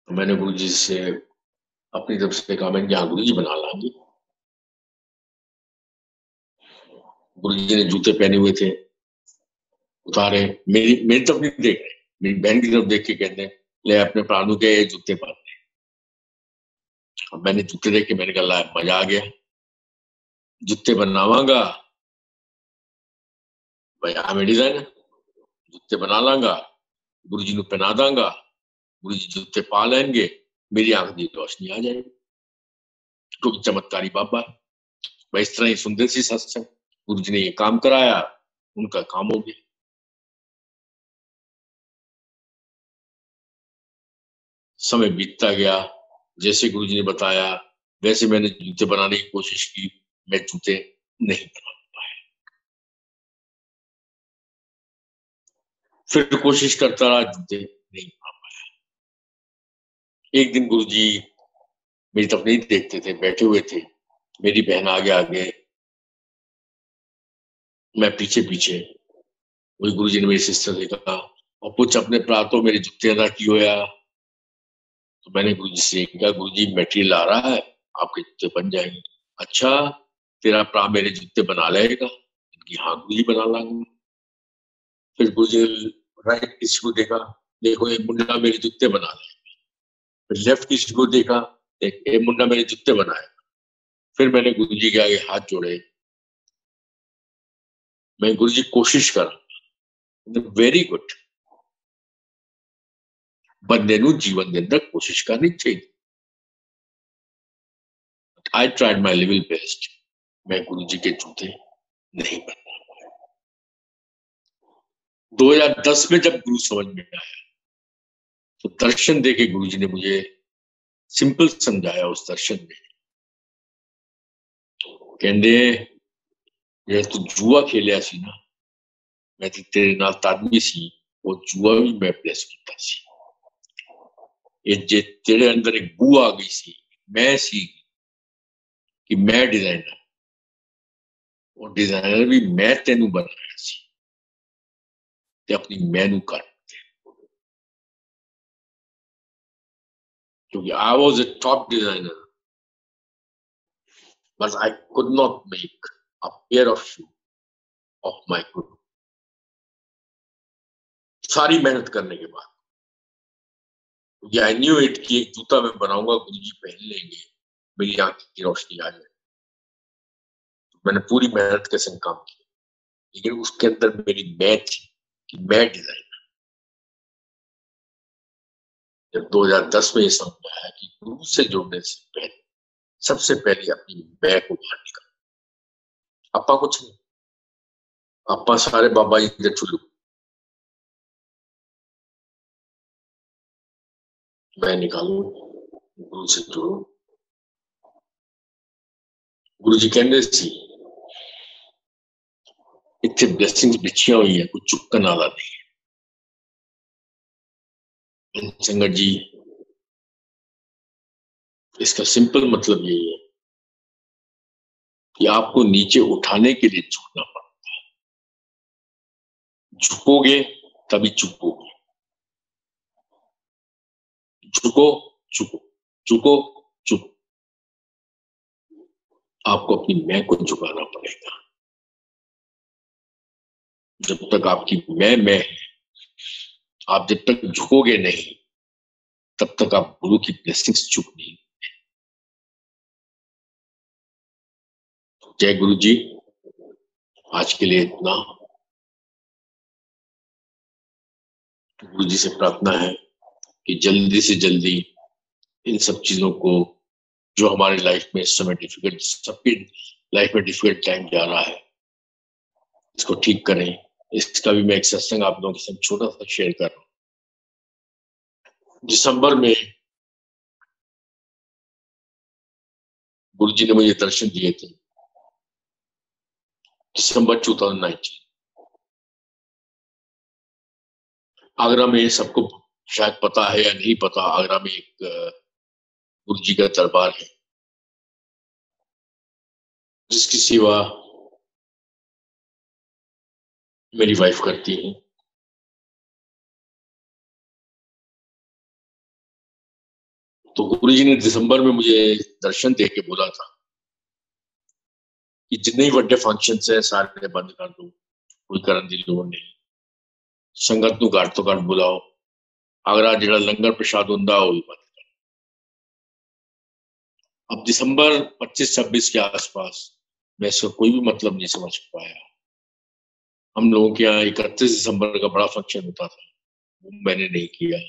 Speaker 1: तो मैंने गुरुजी से अपनी तरफ से कहा, मैंने यहाँ गुरुजी बना लाएंगे। गुरुजी ने जूते पहने हुए थे, उतारे। मेरी तरफ नहीं देख रहे, मेरी बहन की तरफ देख के कहते हैं, ले अपने प्राणों के जूते पहन। अब मैंने जूते देख के मैंने कहा, मजा आ गया, जूते बनावांगा भाई, मैं डिजाइनर, जूते बना लांगा, गुरुजी ਨੂੰ पहना दांगा, गुरुजी जूते पा लेंगे, मेरी आंख की रोशनी आ जाएगी। क्योंकि चमत्कारी बाबा भाई, इस तरह ही सुंदर सी सत्संग गुरुजी ने ये काम कराया, उनका काम हो गया। समय बीतता गया, जैसे गुरुजी ने बताया वैसे मैंने जूते बनाने की कोशिश की, मैं जूते नहीं बना पाया। फिर कोशिश करता रहा, जूते नहीं बना पाया। एक दिन गुरुजी मेरी तरफ नहीं देखते थे, बैठे हुए थे, मेरी बहन आगे आगे, मैं पीछे पीछे। वही गुरुजी ने मेरी सिस्टर से कहा, और कुछ अपने प्रातों मेरे जूते अदा की होया। तो मैंने गुरुजी से कहा, गुरुजी मटेरियल आ रहा है, आपके जूते बन जाएंगे। अच्छा, तेरा प्रा मेरे जूते बना लेगा? इनकी हाँ गुरुजी बना लाऊंगा। फिर गुरुजी राइट किसी को देखा, देखो ये मुंडा मेरे जूते बना लेगा। फिर लेफ्ट किसी को देखा, देख ये मुंडा मेरे जूते बनाएगा। फिर मैंने गुरुजी के आगे हाथ जोड़े, मैं गुरुजी कोशिश कर, वेरी गुड, बंदे ਨੂੰ जीवन के अंदर कोशिश करनी चाहिए। I tried my level best, मैं गुरुजी के जूते नहीं बना पाया। 2010 में जब गुरु समझ में आया तो दर्शन देके गुरुजी ने मुझे सिंपल समझाया। उस दर्शन में कहते जे तू जुआ खेलिया सी ना, मैं तो तेरे नाल तादमी सी, वो जुआ भी मैं प्लेस किया सी। ये जे तेरे अंदर एक बू आ गई सी, मैं सी कि मैं डिजाइनर, और डिजाइनर भी मैं तेनू बनाया सी, ते अपनी मैनू कर। क्योंकि I was a top designer, but I could not make a pair of shoe of my guru। सारी मेहनत करने के बाद आई न्यू इट कि एक जूता मैं बनाऊंगा, गुरुजी पहन लेंगे, मेरी आंख की रोशनी आ जाए। तो मैंने पूरी मेहनत के संग काम किया, लेकिन उसके अंदर मेरी मैं थी कि मैं डिजाइनर। जब 2010 में ये समझ में आया कि गुरु से जुड़ने से पहले सबसे पहले अपनी मैं को बाहर निकाल। अपा कुछ नहीं, अपा सारे बाबा जी के चुल्लू, मैं निकालू, गुरु से जुड़ू। गुरु जी कहते सी, इतने ब्लेसिंग्स बिछिया हुई है, कुछ चुकन वाला नहीं है। संगत जी, इसका सिंपल मतलब यही है कि आपको नीचे उठाने के लिए झुकना पड़ता है। झुकोगे तभी चुकोगे, झुको चुको, झुको चुको। आपको अपनी मैं को झुकाना पड़ेगा। जब तक आपकी मैं है, आप जब तक झुकोगे नहीं, तब तक आप गुरु की ब्लेसिंग्स चुक नहीं। जय गुरु जी। आज के लिए इतना। गुरु जी से प्रार्थना है कि जल्दी से जल्दी इन सब चीजों को, जो हमारे लाइफ में इस समय डिफिकल्ट, सबकी लाइफ में डिफिकल्ट टाइम जा रहा है, इसको ठीक करें। इसका भी मैं एक सत्संग आप लोगों के साथ छोटा सा शेयर कर रहा हूँ। दिसंबर में गुरु जी ने मुझे दर्शन दिए थे, दिसंबर 2019। आगरा में, सबको शायद पता है या नहीं पता, आगरा में एक गुरु जी का दरबार है जिसकी सेवा मेरी वाइफ करती है। तो गुरु जी ने दिसंबर में मुझे दर्शन दे के बोला था कि जितने ही बड़े फंक्शन है सारे बंद कर दो, कोई करने की लोड़ नहीं, संगत नूं घट तो घट बुलाओ, आगरा जिहड़ा लंगर प्रसाद हुंदा वो भी बंद कर। अब दिसंबर 25-26 के आसपास मैं इसका कोई भी मतलब नहीं समझ पाया। हम लोगों के यहाँ 31 दिसंबर का बड़ा फंक्शन होता था, वो मैंने नहीं किया।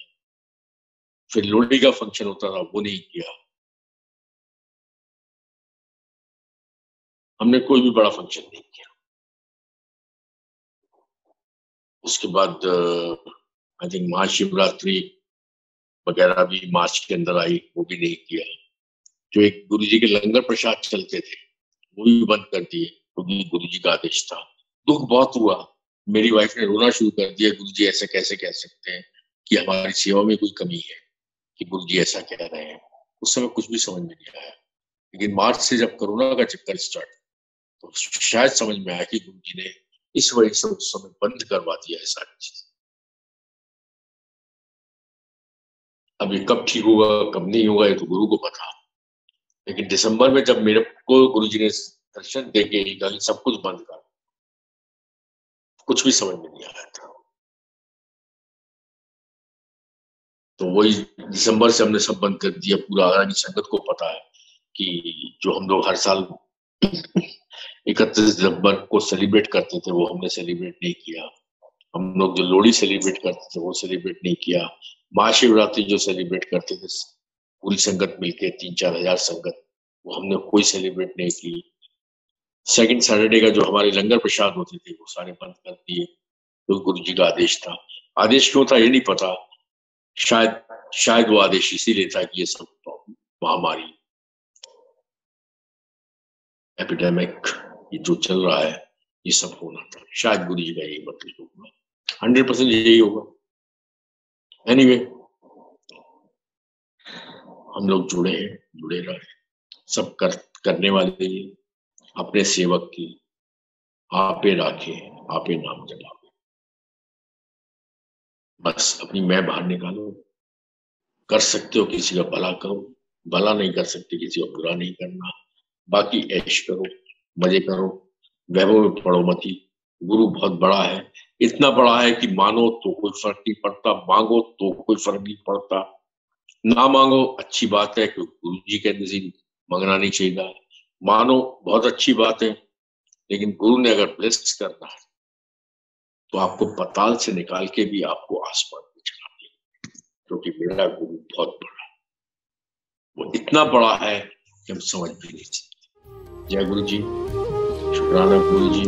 Speaker 1: फिर लोहड़ी का फंक्शन होता था, वो नहीं किया। हमने कोई भी बड़ा फंक्शन नहीं किया। उसके बाद आई थिंक महाशिवरात्रि वगैरह भी मार्च के अंदर आई, वो भी नहीं किया। जो एक गुरु जी के लंगर प्रसाद चलते थे वो भी बंद कर दिए, क्योंकि गुरु जी का आदेश था। दुख बहुत हुआ, मेरी वाइफ ने रोना शुरू कर दिया, गुरु जी ऐसे कैसे कह सकते हैं कि हमारी सेवा में कोई कमी है कि गुरु जी ऐसा कह रहे हैं। उस समय कुछ भी समझ में नहीं आया, लेकिन मार्च से जब कोरोना का चक्कर स्टार्ट, तो शायद समझ में आया कि गुरु जी ने इस वजह से उस समय बंद करवा दिया है सारी चीज। अब ये कब ठीक होगा कब नहीं होगा ये तो गुरु को पता। लेकिन दिसंबर में जब मेरे को गुरु जी ने दर्शन देके सब कुछ बंद कर, कुछ भी समझ में नहीं आया था। तो वही दिसंबर से हमने सब बंद कर दिया। पूरा आगरा की संगत को पता है कि जो हम लोग हर साल 31 दिसंबर को सेलिब्रेट करते थे वो हमने सेलिब्रेट नहीं किया। हम लोग जो लोहड़ी सेलिब्रेट करते थे वो सेलिब्रेट नहीं किया। महाशिवरात्रि जो सेलिब्रेट करते थे पूरी संगत मिलके 3-4 हजार संगत, वो हमने कोई सेलिब्रेट नहीं की। सेकंड सैटरडे का जो हमारे लंगर प्रसाद होते थे वो सारे बंद कर दिए, तो गुरु जी का आदेश था। आदेश क्यों था ये नहीं पता, शायद वो आदेश इसीलिए था कि ये सब महामारी, एपिडेमिक ये जो चल रहा है ये सब होना था। शायद गुरु जी का यही मतलब होगा, 100% यही होगा। एनीवे, हम लोग जुड़े रहे, सब करने वाले अपने सेवक की आपे राखे, आपे नाम जलावे। बस अपनी मैं बाहर निकालो, कर सकते हो किसी का भला करो, भला नहीं कर सकते किसी का बुरा नहीं करना। बाकी ऐश करो, मजे करो, वैभव में पड़ो मती। गुरु बहुत बड़ा है, इतना बड़ा है कि मानो तो कोई फर्क नहीं पड़ता, मांगो तो कोई फर्क नहीं पड़ता, ना मांगो अच्छी बात है, क्योंकि गुरु जी कहते से मांगना नहीं चाहिए। मानो बहुत अच्छी बात है, लेकिन गुरु ने अगर ब्लेस करना है तो आपको पाताल से निकाल के भी आपको आसमान में चढ़ा देगा, क्योंकि मेरा गुरु बहुत बड़ा है। वो इतना बड़ा है कि हम समझ भी नहीं सकते। जय गुरु जी, शुक्राना गुरु जी।